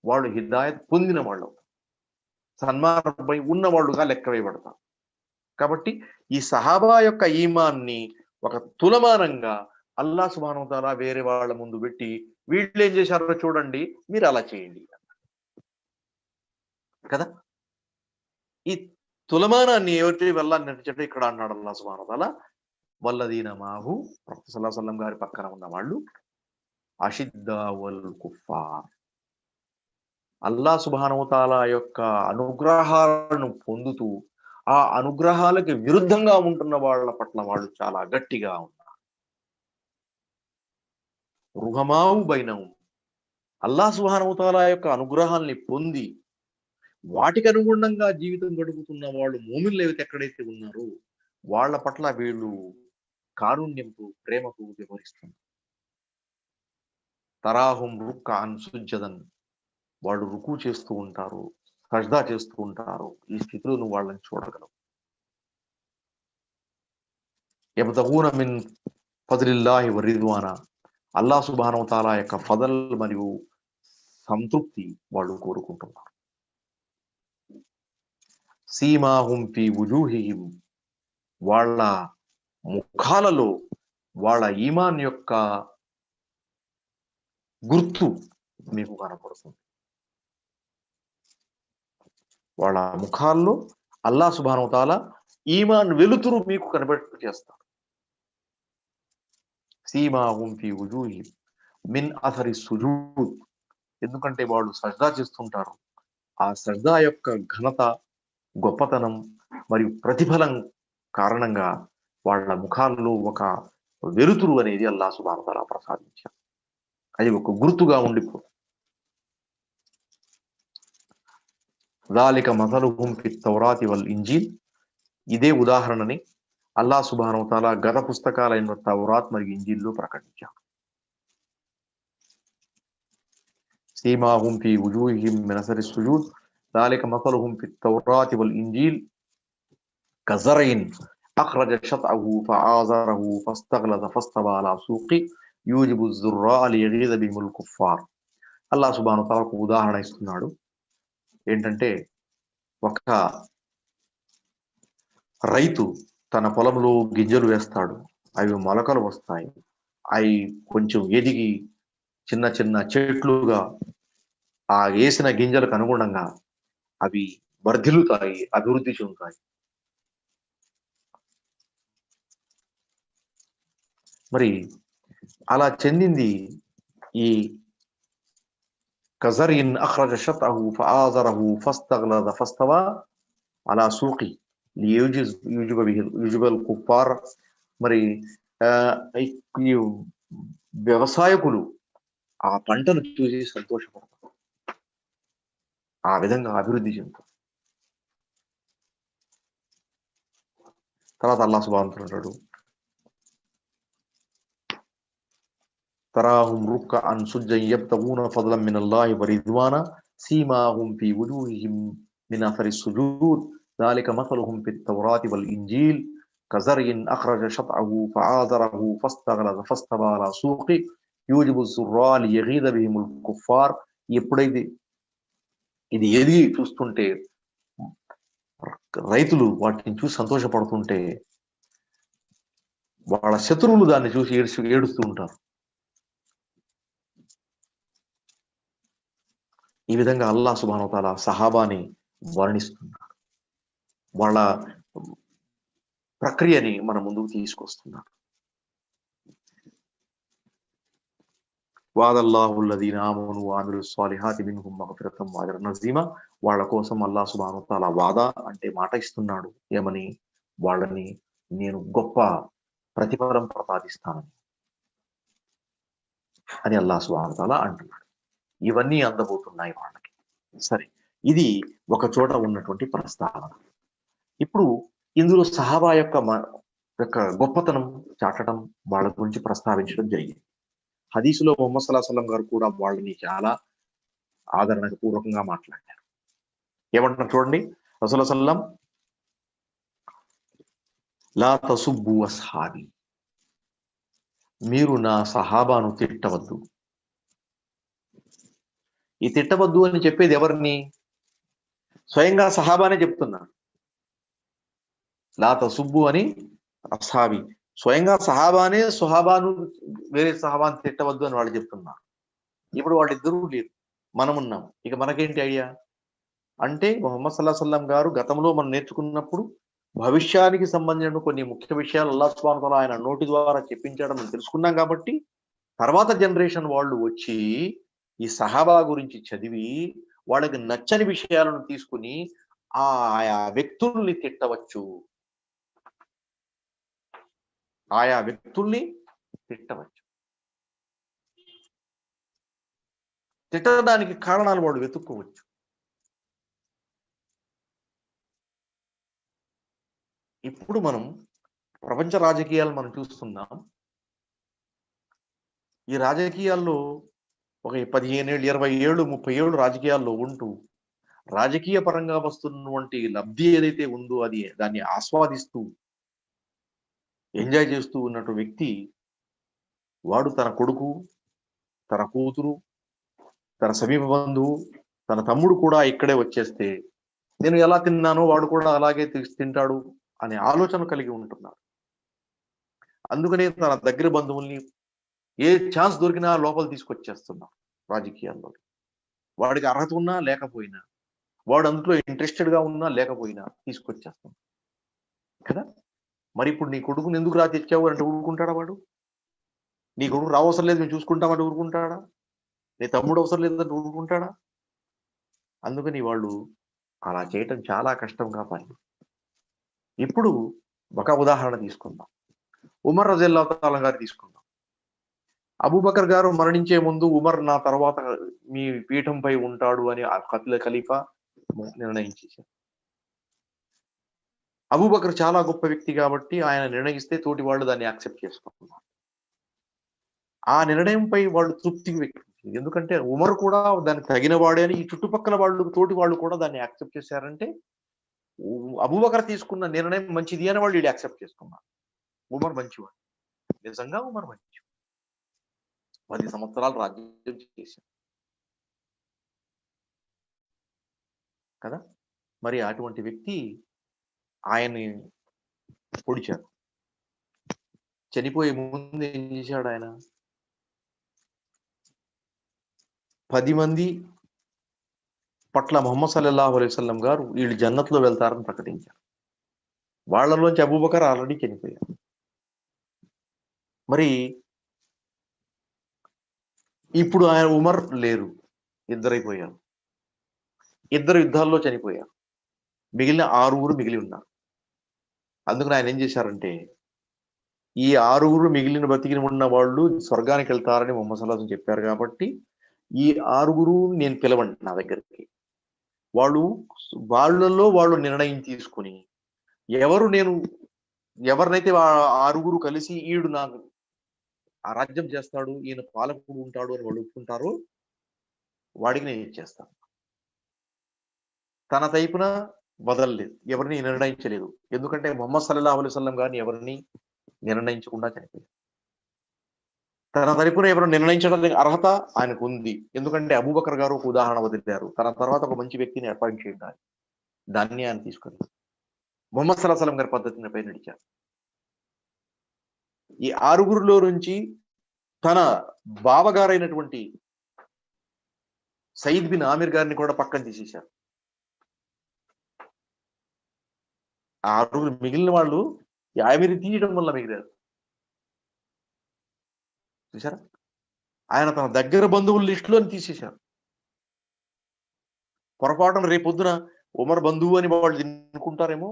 వాళ్ళు హిదాయత్ పొందిన వాళ్ళు అవుతారు. సన్మార్గంపై ఉన్నవాళ్ళుగా లెక్క వేయబడతారు. కాబట్టి ఈ సహాబా యొక్క ఈమాన్ని ఒక తులమానంగా అల్లాహ్ సుబ్హానహు వ తఆలా వేరే వాళ్ళ ముందు పెట్టి, వీళ్ళు ఏం చేశారో చూడండి, మీరు అలా చేయండి కదా. ఈ తులమానాన్ని ఎవరి వల్ల నడిచట ఇక్కడ అన్నాడు అల్లాహ్ సుబ్హానహు వ తఆలా, వల్లదీన మాహు, ప్రవక్త సల్లల్లాహు అలైహి వసల్లం గారి పక్కన ఉన్న వాళ్ళు అషిద్దావల్ కుఫార్, అల్లాహ్ సుబ్హానహు వ తఆలా యొక్క అనుగ్రహాలను పొందుతూ ఆ అనుగ్రహాలకి విరుద్ధంగా ఉంటున్న వాళ్ళ పట్ల వాళ్ళు చాలా గట్టిగా ఉన్నారు. రుహమావు బైనహుం, అల్లాహ్ సుబ్హానహు వ తఆలా యొక్క అనుగ్రహాల్ని పొంది వాటికి అనుగుణంగా జీవితం గడుపుతున్న వాళ్ళు మోమిన్లు ఎక్కడైతే ఉన్నారో వాళ్ళ పట్ల వీళ్ళు కారుణ్యంతో, ప్రేమతో వ్యవహరిస్తున్నారు. తరాహుం రుక్కాన్ సుజ్జదన్, వాళ్ళు రుకు చేస్తూ ఉంటారు, సజ్దా చేస్తూ ఉంటారు. ఈ స్థితిలో నువ్వు వాళ్ళని చూడగలవు. యబ్తగూన మిన్ ఫద్లిల్లాహి వ రిద్వానా, అల్లాహ్ సుబ్హానహు వ తఆలా యొక్క ఫదల్ మరియు సంతృప్తి వాళ్ళు కోరుకుంటున్నారు. సీమాహుం ఫీ వుజూహిహిం, వాళ్ళ ముఖాలలో వాళ్ళ ఈమాన్ యొక్క గుర్తు మీకు కనపడుతుంది. వాళ్ళ ముఖాల్లో అల్లాహ్ సుబ్హానహు వ తఆలా ఈమాన్ వెలుతురు మీకు కనబెట్టు చేస్తారు. సీమాహుం ఫీ వుజూహిహిం మిన్ అథరి సుజూద్, ఎందుకంటే వాళ్ళు సజ్దా చేస్తుంటారు. ఆ సజ్దా యొక్క ఘనత, గొప్పతనం మరియు ప్రతిఫలం కారణంగా వాళ్ళ ముఖాల్లో ఒక వెలుతురు అనేది అల్లాహ్ సుబ్హానహు వ తఆలా ప్రసాదించారు. అది ఒక గుర్తుగా ఉండిపోతుంది. ذلك مثلهم في التوراة والإنجيل, ఇదే ఉదాహరణని అల్లాహ్ సుబ్హానహు వ తఆలా గత పుస్తకాలైన తౌరాత్ మరియు ఇంజీల్లో ప్రకటించారు. సీమాహుం ఫీ వుజూహిహిం మిన్ అథరి సుజూద్ ذلك مثلهم في التوراة والإنجيل كزرع أخرج شطأه فآزره فاستغلظ فاستوى على سوقه يوجب الزراء ليغيظ بهم الكفار. అల్లాహ్ సుబ్హానహు వ తఆలా ఒక ఉదాహరణ ఇస్తున్నాడు. ఏంటంటే, ఒక రైతు తన పొలంలో గింజలు వేస్తాడు, అవి మొలకలు వస్తాయి, అవి కొంచెం ఎదిగి చిన్న చిన్న చెట్లుగా ఆ వేసిన గింజలకు అనుగుణంగా అవి వర్ధిల్లుతాయి, అభివృద్ధి చెందుతాయి. మరి అలా చెందింది ఈ కజరిన్ అఖ్రజ షత్అహు ఫఆజరహు ఫస్తగ్లద ఫస్తవా అలా సూకి యుజుబల్ కుఫార్. మరి ఈ వ్యవసాయకులు ఆ పంటను చూసి సంతోషపడతారు, ఆ విధంగా అభివృద్ధి చెందుతారు. తర్వాత అల్లాహ్ సుబ్హానహు వ తఆలా అంటాడు, తరాహుం రుక్కఅన్ సుజ్జన్ యబ్తగూన ఫద్లం మినల్లాహి వ రిద్వానా సీమాహుం ఫీ వుజూహిహిం మిన్ అథరి సుజూద్ ذلك مثلهم في التوراة والإنجيل كزرع أخرج شطأه فآزره فاستغلظ فاستوى على سوقه يوجب الزراع ليغيظ بهم الكفار. ఎప్పుడైతే ఇది ఎదిగి చూస్తుంటే రైతులు వాటిని చూసి సంతోషపడుతుంటే వాళ్ళ శత్రువులు దాన్ని చూసి ఏడుస్తూ ఉంటారు. ఈ విధంగా అల్లాహ్ సుబ్హానహు వ తఆలా సహాబాని వర్ణిస్తున్నారు, వాళ్ళ ప్రక్రియని మన ముందుకు తీసుకొస్తున్నారు. వాదల్లాహుల్లదీన ఆమను వఅమిలు స్వాలిహాతి మిన్హుం మగ్ఫిరతం వ అజ్రన్ అజీమా. వాళ్ళ కోసం అల్లాహ్ సుబ్హానహు వ తఆలా వాదా అంటే మాట ఇస్తున్నాడు, ఏమని? వాళ్ళని నేను గొప్ప ప్రతిఫలం ప్రసాదిస్తానని అని అల్లాహ్ సుబ్హానహు వ తఆలా అంటున్నాడు. ఇవన్నీ అందబోతున్నాయి వాళ్ళకి. సరే, ఇది ఒక చోట ఉన్నటువంటి ప్రస్తావన. ఇప్పుడు ఇందులో సహాబా యొక్క గొప్పతనం చాటడం, వాళ్ళ గురించి ప్రస్తావించడం జరిగింది. హదీసులో ముహమ్మద్ సల్లల్లాహు అలైహి వసల్లం గారు కూడా వాళ్ళని చాలా ఆదరణ పూర్వకంగా మాట్లాడారు. ఏమంటున్నారు చూడండి, రసూలుల్లాహి సల్లల్లాహు అలైహి వసల్లం లా తసుబ్బు అస్హాబి, మీరు నా సహాబాను తిట్టవద్దు. ఈ తిట్టవద్దు అని చెప్పేది ఎవరిని? స్వయంగా సహాబానే చెప్తున్నారు. లా తసుబ్బు అని అస్హాబి, స్వయంగా సహాబానే సుహాబాను వేరే సహాబాను తిట్టవద్దు అని వాళ్ళు చెప్తున్నారు. ఇప్పుడు వాళ్ళిద్దరూ లేరు, మనమున్నాం, ఇక మనకేంటి ఐడియా అంటే, ముహమ్మద్ సల్లల్లాహు అలైహి వసల్లం గారు గతంలో మనం నేర్చుకున్నప్పుడు భవిష్యానికి సంబంధించిన కొన్ని ముఖ్య విషయాలు అల్లాహ్ సుబ్హానహు వ తఆలా ఆయన నోటి ద్వారా చెప్పించడం మనం తెలుసుకున్నాం. కాబట్టి తర్వాత జనరేషన్ వాళ్ళు వచ్చి ఈ సహాబా గురించి చదివి వాళ్ళకి నచ్చని విషయాలను తీసుకుని ఆయా వ్యక్తుల్ని తిట్టవచ్చు, ఆయా వ్యక్తుల్ని తిట్టవచ్చు. తిట్టడానికి కారణాలు వాడు వెతుక్కోవచ్చు. ఇప్పుడు మనం ప్రపంచ రాజకీయాలు మనం చూస్తున్నాం. ఈ రాజకీయాల్లో ఒక 15 ఏళ్ళు, 20 ఏళ్ళు, 30 ఏళ్ళు రాజకీయాల్లో ఉంటూ రాజకీయ పరంగా వస్తున్నటువంటి లబ్ధి ఏదైతే ఉందో అది దాన్ని ఆస్వాదిస్తూ ఎంజాయ్ చేస్తూ ఉన్నట్టు వ్యక్తి వాడు తన కొడుకు, తన కూతురు, తన సమీప బంధువు, తన తమ్ముడు కూడా ఇక్కడే వచ్చేస్తే నేను ఎలా తిన్నానో వాడు కూడా అలాగే తింటాడు అనే ఆలోచన కలిగి ఉంటున్నారు. అందుకనే తన దగ్గర బంధువుల్ని ఏ ఛాన్స్ దొరికినా లోపల తీసుకొచ్చేస్తున్నారు రాజకీయాల్లో. వాడికి అర్హత ఉన్నా లేకపోయినా, వాడు అందులో ఇంట్రెస్టెడ్ గా ఉన్నా లేకపోయినా తీసుకొచ్చేస్తున్నాడు కదా. మరి ఇప్పుడు నీ కొడుకుని ఎందుకు రా తెచ్చావు అంటే ఊరుకుంటాడా వాడు? నీ కొడుకు రావసరం లేదు మేము చూసుకుంటామంటే ఊరుకుంటాడా? నీ తమ్ముడు అవసరం లేదంటే ఊరుకుంటాడా? అందుకని వాళ్ళు అలా చేయటం చాలా కష్టంగా పని. ఇప్పుడు ఒక ఉదాహరణ తీసుకుందాం. ఉమర్ రజల్లాహు తాలా గారు తీసుకుందాం. అబూబకర్ గారు మరణించే ముందు ఉమర్ నా తర్వాత మీ పీఠంపై ఉంటాడు అని ఖలీఫా నిర్ణయించేశారు. అబూబకర్ చాలా గొప్ప వ్యక్తి కాబట్టి ఆయన నిర్ణయిస్తే తోటి వాళ్ళు దాన్ని యాక్సెప్ట్ చేసుకుంటున్నారు. ఆ నిర్ణయంపై వాళ్ళు తృప్తికి వ్యక్తం, ఎందుకంటే ఉమర్ కూడా దానికి తగిన వాడే అని ఈ చుట్టుపక్కల వాళ్ళు తోటి వాళ్ళు కూడా దాన్ని యాక్సెప్ట్ చేశారంటే అబూబకర్ తీసుకున్న నిర్ణయం మంచిది అని వాళ్ళు యాక్సెప్ట్ చేసుకున్నారు. ఉమర్ మంచివాడు, నిజంగా ఉమర్ మంచివాడు, 10 సంవత్సరాలు రాజ్యం చేశారు కదా. మరి అటువంటి వ్యక్తి ఆయన్ని పొడిచారు. చనిపోయే ముందు ఏం చేశాడు ఆయన? 10 మంది పట్ల ముహమ్మద్ సల్లల్లాహు అలైహి వసల్లం గారు వీళ్ళు జన్నత్లో వెళ్తారని ప్రకటించారు. వాళ్ళలోంచి అబూబకర్ ఆల్రెడీ చనిపోయారు. మరి ఇప్పుడు ఆయన ఉమర్ లేరు, ఇద్దరైపోయారు. 2 యుద్ధాల్లో చనిపోయారు. మిగిలిన 6 మిగిలి ఉన్నారు. అందుకని ఆయన ఏం చేశారంటే, ఈ 6 మిగిలిన బతికిన ఉన్న వాళ్ళు స్వర్గానికి వెళ్తారని ముహమ్మద్ సల్లల్లాహు అలైహి వసల్లం చెప్పారు కాబట్టి, ఈ 6 నేను పిలవండి నా దగ్గరికి. వాళ్ళలో వాళ్ళు నిర్ణయం తీసుకుని, ఎవరినైతే 6 కలిసి ఈడు నాకు ఆ రాజ్యం చేస్తాడు, ఈయన పాలకుడు ఉంటాడు అని వాళ్ళు ఒప్పుకుంటారో వాడికి నేను ఇచ్చేస్తాను. తన తరపున వదలలేదు, ఎవరిని నిర్ణయించలేదు. ఎందుకంటే ముహమ్మద్ సల్లల్లాహు అలైహి వసల్లం గారిని ఎవరిని నిర్ణయించకుండా చనిపోయారు. తన తరపున ఎవరు నిర్ణయించడానికి అర్హత ఆయనకు ఉంది. ఎందుకంటే అబూబకర్ గారు ఒక ఉదాహరణ వదిలారు. తన తర్వాత ఒక మంచి వ్యక్తిని అపాయింట్ చేయాలి. దాన్ని ఆయన తీసుకొని ముహమ్మద్ సల్లల్లాహు అలైహి వసల్లం గారి పద్ధతిని పై నడిచారు. ఈ 6 నుంచి తన బావగారైనటువంటి సయీద్ బిన్ ఆమిర్ గారిని కూడా పక్కన తీసేశారు. ఆ 6 మిగిలిన వాళ్ళు ఆమిర్ని తీయడం వల్ల మిగిలారు. చూసారా? ఆయన తన దగ్గర బంధువుల లిస్టులో తీసేశారు. పొరపాటున రేపొద్దున ఉమర్ బంధువు అని వాళ్ళు అనుకుంటారేమో,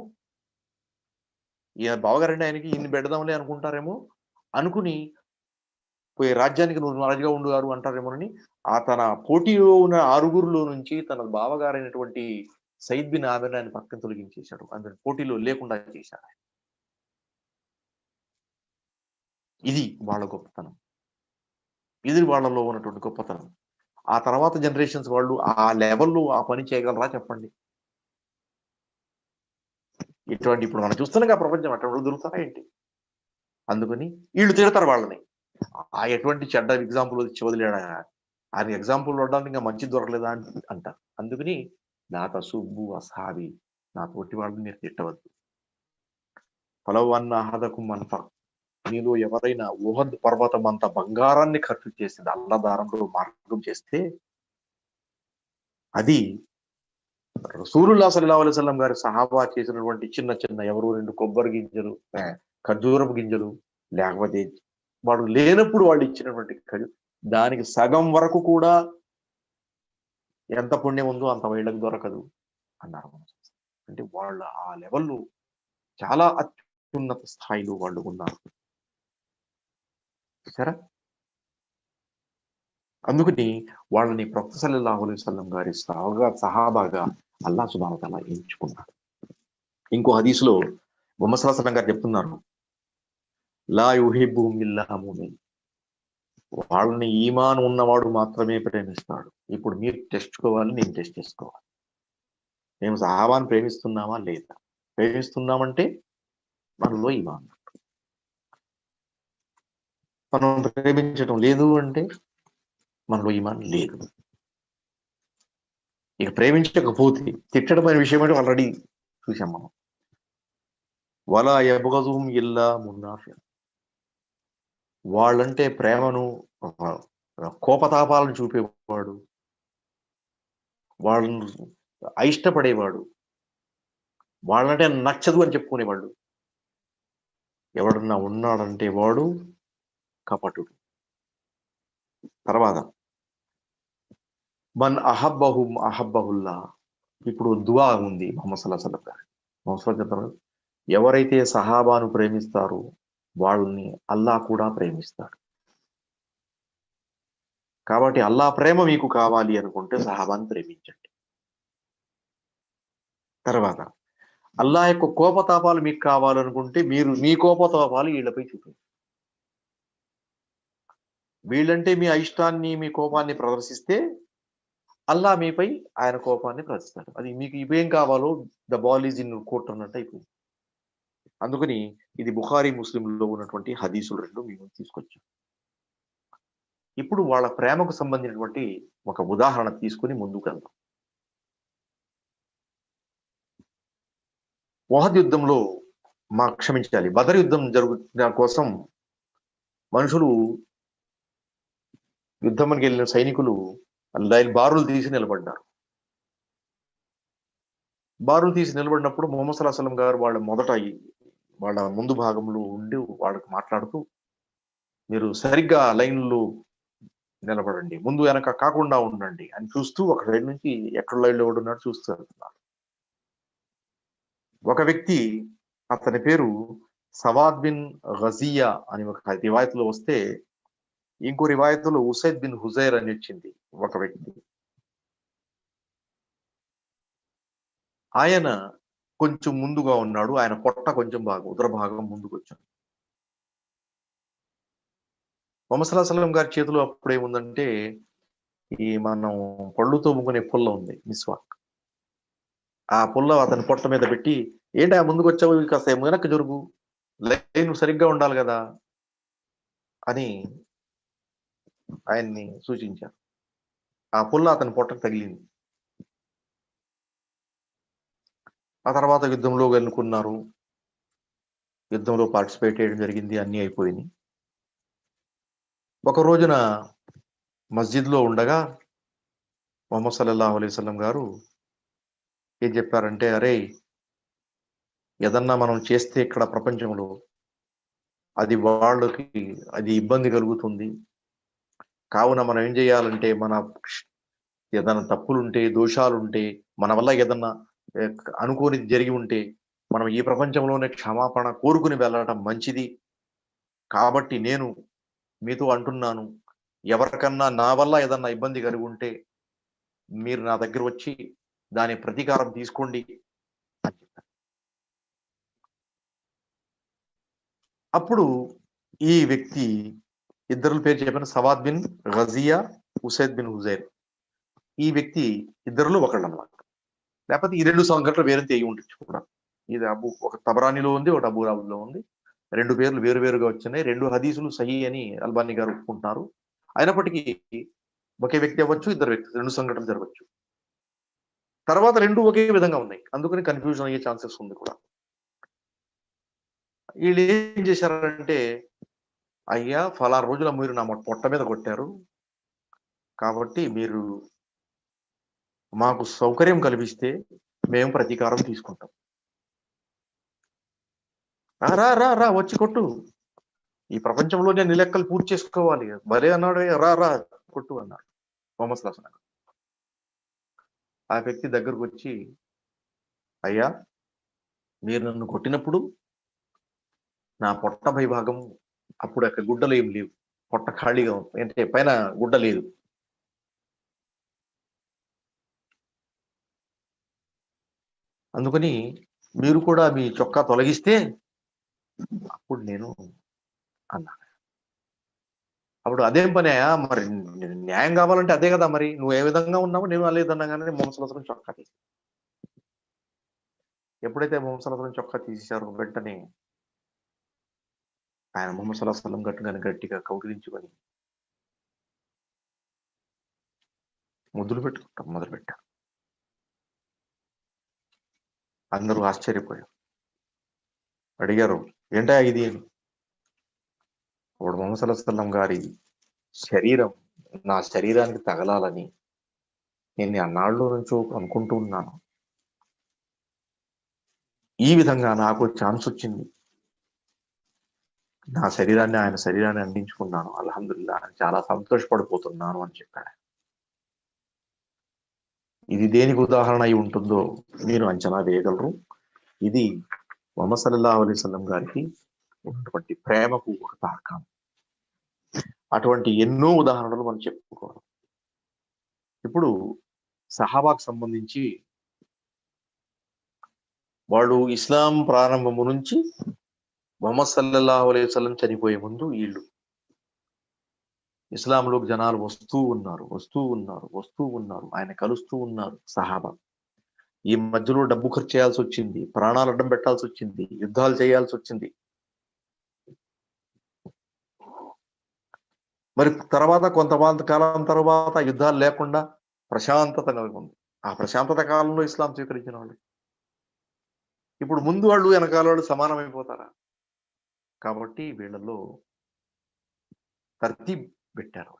ఈయన బావగారండి ఆయనకి ఈయన్ని పెడదాంలే అనుకుంటారేమో, అనుకుని పోయి రాజ్యానికి నువ్వు రాజుగా ఉండుగారు అంటారేమోనని తన పోటీలో ఉన్న 6 నుంచి తన బావగారైనటువంటి సయీద్ బిన్ ఆమిర్ ఆయన పక్కన తొలగించేశాడు. అందులో పోటీలో లేకుండా చేశారు. ఇది వాళ్ళ గొప్పతనం. ఇది వాళ్ళలో ఉన్నటువంటి గొప్పతనం. ఆ తర్వాత జనరేషన్స్ వాళ్ళు ఆ లెవెల్లో ఆ పని చేయగలరా చెప్పండి? ఇప్పుడు మనం చూస్తున్నాం ప్రపంచం అటువంటి దొరుకుతారా ఏంటి? అందుకని వీళ్ళు తిడతారు వాళ్ళని. ఎటువంటి చెడ్డ ఎగ్జాంపుల్ వచ్చి వదిలేడా, ఆయన ఎగ్జాంపుల్ వదలడానికి ఇంకా మంచి దొరకలేదా అంటారు. అందుకని నా తసుబ్బు అస్హాబి, నా తోటి వాళ్ళని మీరు తిట్టవద్దు. ఫలవ్ అన్న అహదకుం అన్ఫక్, మీలో ఎవరైనా ఉహద్ పర్వతం అంత బంగారాన్ని ఖర్చు చేసింది అల్లదారంలో మార్గం చేస్తే, అది రసూలుల్లాహి సల్లల్లాహు అలైహి వసల్లం గారి సహాబా చేసినటువంటి చిన్న చిన్న 2 కొబ్బరి గింజలు, ఖర్జూరపు గింజలు, లేకపోతే వాడు లేనప్పుడు వాళ్ళు ఇచ్చినటువంటి దానికి సగం వరకు కూడా ఎంత పుణ్యం ఉందో అంత వీళ్ళకి దొరకదు అన్నారు. అంటే వాళ్ళు ఆ లెవెల్లో చాలా అత్యున్నత స్థాయిలో వాళ్ళు ఉన్నారు. సరే, అందుకని వాళ్ళని ప్రవక్త సల్లల్లాహు అలైహి వసల్లం గారి సహాబాగా అల్లాహ్ సుబ్హానహు వ తఆలా ఎంచుకున్నాడు. ఇంకో హదీసులో ముహమ్మద్ సల్లల్లాహు అలైహి వసల్లం గారు చెప్తున్నారు, లా యుహిబ్బుహుమ్ ఇల్లా ముమిన్, వాళ్ళని ఈమాన్ ఉన్నవాడు మాత్రమే ప్రేమిస్తాడు. ఇప్పుడు మీరు తెచ్చుకోవాలి, నేను టెస్ట్ చేసుకోవాలి. మేము సహాబాను ప్రేమిస్తున్నామా లేదా? ప్రేమిస్తున్నామంటే మనలో ఈమాన్. మనం ప్రేమించడం లేదు అంటే మనలో ఈమాన్ లేదు. ఇక ప్రేమించకపోతే తిట్టడం అనే విషయం అంటే ఆల్రెడీ చూసాం మనం. వలా యబ్గజుహుమ్ ఇల్లా మునాఫిక్, వాళ్ళంటే ప్రేమను కోపతాపాలను చూపేవాడు, వాళ్ళను అయిష్టపడేవాడు, వాళ్ళంటే నచ్చదు అని చెప్పుకునేవాడు ఎవడన్నా ఉన్నాడంటే వాడు కపటుడు. తర్వాత మన్ అహబ్బహుం అహబ్బహుల్లా, ఇప్పుడు దువా ఉంది ముహమ్మద్ సల్లల్లాహు అలైహి వసల్లం గారు. ముహమ్మద్ సల్లల్లాహు అలైహి వసల్లం ఎవరైతే సహాబాను ప్రేమిస్తారో వాళ్ళని అల్లాహ్ కూడా ప్రేమిస్తాడు. కాబట్టి అల్లాహ్ ప్రేమ మీకు కావాలి అనుకుంటే సహాబాను ప్రేమించండి. తర్వాత అల్లాహ్ యొక్క కోపతాపాలు మీకు కావాలనుకుంటే మీరు మీ కోపతాపాలు వీళ్ళపై చూపించండి. వీళ్ళంటే మీ అయిష్టాన్ని, మీ కోపాన్ని ప్రదర్శిస్తే అల్లాహ్ మీపై ఆయన కోపాన్ని ప్రదర్శిస్తాడు. అది మీకు ఇవేం కావాలో the ball is in court అన్నట్టు అయిపోయింది. అందుకని ఇది బుఖారీ ముస్లింలో ఉన్నటువంటి హదీసులు 2 మేము తీసుకొచ్చాం. ఇప్పుడు వాళ్ళ ప్రేమకు సంబంధించినటువంటి ఒక ఉదాహరణ తీసుకుని ముందుకు వెళ్దాం. ఉహద్ యుద్ధంలో క్షమించాలి, బదర్ యుద్ధం జరుగుతున్న కోసం మనుషులు, యుద్ధానికి వెళ్ళిన సైనికులు బారులు తీసి నిలబడ్డారు. బారులు తీసి నిలబడినప్పుడు ముహమ్మద్ సల్లల్లాహు అలైహి వసల్లం గారు వాళ్ళ ముందు భాగంలో ఉండి వాళ్ళకి మాట్లాడుతూ, మీరు సరిగ్గా లైన్లో నిలబడండి, ముందు వెనక కాకుండా ఉండండి అని చూస్తూ ఒక సైడ్ నుంచి ఎక్కడ లైన్లో ఉన్నాడు చూస్తూ వెళ్తున్నారు. ఒక వ్యక్తి, అతని పేరు సవాద్ బిన్ గజియా అని ఒక రివాయత్లో వస్తే, ఇంకో రివాయత్లో ఉసైద్ బిన్ హుజైర్ అని వచ్చింది. ఒక వ్యక్తి, ఆయన కొంచెం ముందుగా ఉన్నాడు. ఆయన పొట్ట కొంచెం బాగా ఉదర భాగం ముందుకు వచ్చింది. ముహమ్మద్ సల్లల్లాహు అలైహి వసల్లం గారి చేతిలో అప్పుడు ఏముందంటే, ఈ మనం పళ్ళు తోముకునే పుల్ల ఉంది, మిస్వాక్. ఆ పుల్ల అతని పొట్ట మీద పెట్టి, ఏంటి ఆ ముందుకు వచ్చావు, కాస్త వెనక్కి జరుగు, లైన్ సరిగ్గా ఉండాలి కదా అని ఆయన్ని సూచించారు. ఆ పుల్ల అతని పొట్టకు తగిలింది. ఆ తర్వాత యుద్ధంలో వెనుకున్నారు, యుద్ధంలో పార్టిసిపేట్ చేయడం జరిగింది, అన్ని అయిపోయినాయి. ఒక రోజున మస్జిద్లో ఉండగా ముహమ్మద్ సల్లల్లాహు అలైహి వసల్లం గారు ఏం చెప్పారంటే, అరే, ఏదన్నా మనం చేస్తే ఇక్కడ ప్రపంచంలో అది వాళ్ళకి అది ఇబ్బంది కలుగుతుంది. కావున మనం ఏం చేయాలంటే, మన ఏదైనా తప్పులుంటే, దోషాలుంటే, మన వల్ల ఏదన్నా అనుకోనిది జరిగి ఉంటే మనం ఈ ప్రపంచంలోనే క్షమాపణ కోరుకుని వెళ్ళడం మంచిది. కాబట్టి నేను మీతో అంటున్నాను, ఎవరికన్నా నా వల్ల ఏదన్నా ఇబ్బంది కలిగి ఉంటే మీరు నా దగ్గర వచ్చి దాని ప్రతీకారం తీసుకోండి అని చెప్పారు. అప్పుడు ఈ వ్యక్తి, ఇద్దరు పేరు చెప్పిన సవాద్ బిన్ గజియా, ఉసైద్ బిన్ హుజైర్, ఈ వ్యక్తి ఇద్దరులో ఒకళ్ళు అన్నమాట. లేకపోతే ఈ రెండు సంఘటనలు వేరే తెగి ఉండొచ్చు కూడా. ఇది ఒక తబరానిలో ఉంది, ఒకటి అబూదాబుద్లో ఉంది. రెండు పేర్లు వేరువేరుగా వచ్చినాయి. రెండు హదీసులు సహీ అని అల్బానీ గారు ఒప్పుకుంటున్నారు. అయినప్పటికీ ఒకే వ్యక్తి అవ్వచ్చు, ఇద్దరు వ్యక్తి, రెండు సంఘటనలు జరగవచ్చు. తర్వాత రెండు ఒకే విధంగా ఉన్నాయి, అందుకని కన్ఫ్యూజన్ అయ్యే ఛాన్సెస్ ఉంది కూడా. వీళ్ళు ఏం చేశారంటే, అయ్యా ఫలానా రోజున మీరు నా పొట్ట మీద కొట్టారు, కాబట్టి మీరు మాకు సౌకర్యం కల్పిస్తే మేము ప్రతీకారం తీసుకుంటాం. రా రా రా వచ్చి కొట్టు, ఈ ప్రపంచంలో నేను లెక్కలు పూర్తి చేసుకోవాలి. భలే అన్నాడు, రా రా కొట్టు అన్నాడు ముహమ్మద్ సల్లల్లాహు అలైహి వసల్లం. ఆ వ్యక్తి దగ్గరకు వచ్చి, అయ్యా మీరు నన్ను కొట్టినప్పుడు నా పొట్ట పై భాగం, అప్పుడు అక్కడ గుడ్డలు ఏం లేవు, పొట్ట ఖాళీగా ఉంది, అంటే పైన గుడ్డ లేదు. అందుకని మీరు కూడా మీ చొక్కా తొలగిస్తే అప్పుడు నేను అన్నా. అప్పుడు అదేం పనయా, మరి న్యాయం కావాలంటే అదే కదా, మరి నువ్వు ఏ విధంగా ఉన్నావు నేను అలేదన్నా కానీ ముహమ్మద్ సల్లల్లాహు అలైహి వసల్లం చొక్కా తీసి, ఎప్పుడైతే ముహమ్మద్ సల్లల్లాహు అలైహి వసల్లం చొక్కా తీసేశారో వెంటనే ఆయన ముహమ్మద్ సల్లల్లాహు అలైహి వసల్లం గట్టిగా కౌగిలించుకొని ముద్దులు పెట్టుకుంటాం మొదలుపెట్టారు. అందరూ ఆశ్చర్యపోయారు, అడిగారు, ఏంటా ఇది? ఇప్పుడు ముహమ్మద్ సల్లల్లాహు అలైహి వసల్లం గారి శరీరం నా శరీరానికి తగలాలని నేను అన్నాళ్ళు నుంచో అనుకుంటూ ఉన్నాను. ఈ విధంగా నాకు ఛాన్స్ వచ్చింది, నా శరీరాన్ని ఆయన శరీరాన్ని అందించుకున్నాను, అల్హమ్దులిల్లాహ్ చాలా సంతోషపడిపోతున్నాను అని చెప్పాడు. ఇది దేనికి ఉదాహరణ అయి ఉంటుందో మీరు అంచనా వేయగలరు. ఇది ముహమ్మద్ సల్లల్లాహు అలైహి వసల్లం గారికి ఉన్నటువంటి ప్రేమకు ఒక తార్కాణం. అటువంటి ఎన్నో ఉదాహరణలు మనం చెప్పుకోవాలి. ఇప్పుడు సహాబాకు సంబంధించి వాళ్ళు ఇస్లాం ప్రారంభము నుంచి ముహమ్మద్ సల్లల్లాహు అలైహి వసల్లం చనిపోయే ముందు వీళ్ళు ఇస్లాంలోకి జనాలు వస్తూ ఉన్నారు, ఆయన కలుస్తూ ఉన్నారు సహాబా. ఈ మధ్యలో డబ్బు ఖర్చు చేయాల్సి వచ్చింది, ప్రాణాలు అడ్డం పెట్టాల్సి వచ్చింది, యుద్ధాలు చేయాల్సి వచ్చింది. మరి తర్వాత కొంతకాలం తర్వాత యుద్ధాలు లేకుండా ప్రశాంతత ఉంది. ఆ ప్రశాంతత కాలంలో ఇస్లాం స్వీకరించిన వాళ్ళు ఇప్పుడు ముందు వాళ్ళు వెనకాల వాళ్ళు సమానమైపోతారా? కాబట్టి వీళ్ళలో తర్తీబ్ పెట్టారు.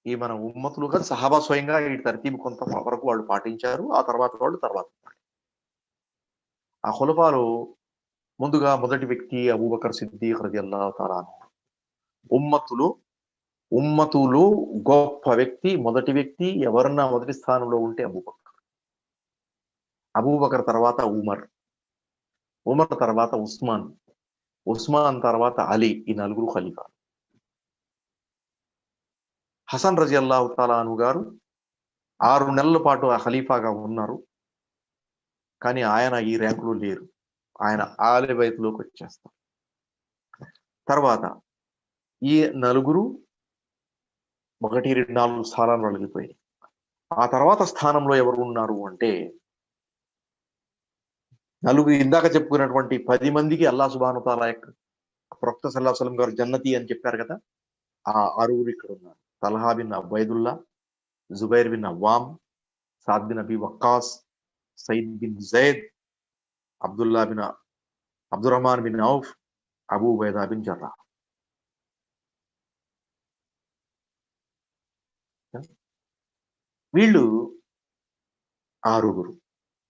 ఈ మన ఉమ్మతులుగా సహాబా స్వయంగా ఈ తర్తీబ్ కొంత వరకు వాళ్ళు పాటించారు. ఆ తర్వాత వాళ్ళు తర్వాత ఆ ఖులఫాలో ముందుగా మొదటి వ్యక్తి అబూబకర్ సిద్దీక్ రలియల్లాహు తఆలా అన్హు. ఉమ్మత్తులో ఉమ్మతులు గొప్ప వ్యక్తి, మొదటి వ్యక్తి ఎవరన్నా మొదటి స్థానంలో ఉంటే అబూబకర్. అబూబకర్ తర్వాత ఉమర్, ఉమర్ తర్వాత ఉస్మాన్, ఉస్మాన్ తర్వాత అలీ. ఈ నలుగురు ఖలీఫా. హసన్ రజియల్లాహు తాలా అన్హు గారు 6 నెలల పాటు ఆ ఖలీఫాగా ఉన్నారు. కానీ ఆయన ఈ ర్యాంకులో లేరు. ఆయన ఆలీ బైత్లోకి వచ్చేస్తారు. తర్వాత ఈ నలుగురు 1, 2, 4 స్థానాలు వెళ్ళిపోయాయి. ఆ తర్వాత స్థానంలో ఎవరు ఉన్నారు అంటే నలుగురు ఇందాక చెప్పుకున్నటువంటి 10 మందికి అల్లాహ్ సుబ్హానహు వ తఆలా యొక్క ప్రవక్త సల్లల్లాహు అలైహి వసల్లం గారు జన్నతి అని చెప్పారు కదా. ఆ 6 ఇక్కడ ఉన్నారు. Talha bin Ubaidullah, Zubair bin Awwam, Saad bin Abi Waqqas, Saeed bin Zaid, Abdurrahman bin Auf, Abu Ubaidah bin Jarrah. వీళ్ళు 6.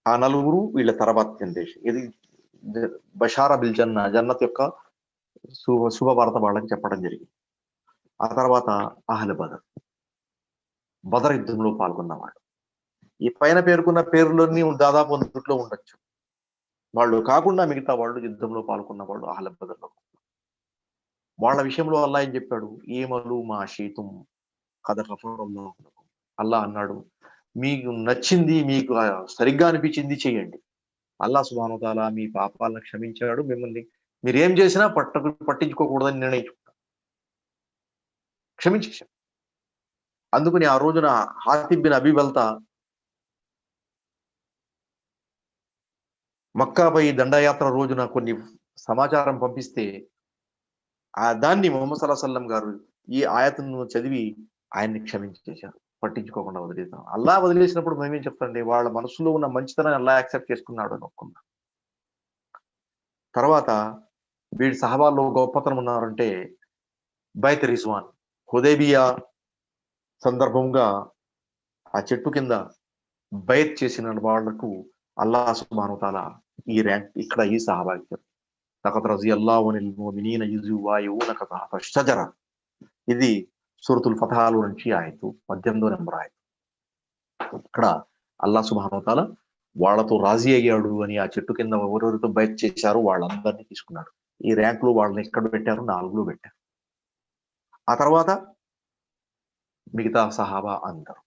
ఆ నలుగురు వీళ్ళ తర్వాత జనరేషన్. ఇది బషారా బిల్ జన్నా, జన్నత్ యొక్క శుభవార్త వాళ్ళకి చెప్పడం జరిగింది. ఆ తర్వాత అహ్ల బదర్, బదర్ యుద్ధంలో పాల్గొన్నవాళ్ళు. ఈ పైన పేర్కొన్న పేర్లన్నీ దాదాపు అందుట్లో ఉండొచ్చు. వాళ్ళు కాకుండా మిగతా వాళ్ళు యుద్ధంలో పాల్గొన్న వాళ్ళు అహ్ల బదర్లో. వాళ్ళ విషయంలో అల్లా ఏం చెప్పాడు? ఏమలు మా షీతుం కథ గఫరల్లాహు లకుం. అల్లా అన్నాడు, మీకు నచ్చింది, మీకు సరిగ్గా అనిపించింది చేయండి. అల్లాహ్ సుబ్హానహు వ తఆలా మీ పాపాలను క్షమించాడు. మిమ్మల్ని మీరేం చేసినా పట్టించుకోకూడదని నిర్ణయించుకున్నాడు, క్షమించేశాడు. అందుకని ఆ రోజున హాతిబ్ బిన్ అబీ బల్తా మక్కాపై దండయాత్ర రోజున కొన్ని సమాచారం పంపిస్తే దాన్ని ముహమ్మద్ సల్లల్లాహు అలైహి వసల్లం గారు ఈ ఆయతను చదివి ఆయన్ని క్షమించేశారు, పట్టించుకోకుండా వదిలేసాం. అల్లా వదిలేసినప్పుడు మేమేం చెప్తాండి, వాళ్ళ మనసులో ఉన్న మంచితనాన్ని అల్లా యాక్సెప్ట్ చేసుకున్నాడు అని ఒప్పుకున్నాం. తర్వాత వీడి సహబాల్లో గొప్పతనం ఉన్నారంటే బైత్ రిజ్వాన్, హుదైబియా సందర్భంగా ఆ చెట్టు కింద బైత్ చేసిన వాళ్లకు అల్లాహ్ సుబ్హానహు వ తఆలా ఈ ర్యాంక్ ఇక్కడ ఈ సహాబా ఇచ్చారు. లఖద్ రజియల్లాహు అనిల్ ముమినీన ఇజ్ యుబాయిఊనక తహత షజర. ఇది సూరతుల్ ఫతహాలో నుంచి ఆయతు 18వ నెంబర్ ఆయతు. ఇక్కడ అల్లాహ్ సుబ్హానహు వ తఆలా వాళ్ళతో రాజీ అయ్యాడు అని ఆ చెట్టు కింద ఎవరెవరితో బైత్ చేశారో వాళ్ళందరినీ తీసుకున్నాడు. ఈ ర్యాంకులో వాళ్ళని ఎక్కడ పెట్టారు? 4లో పెట్టారు. ఆ తర్వాత మిగతా సహాబా అందరూ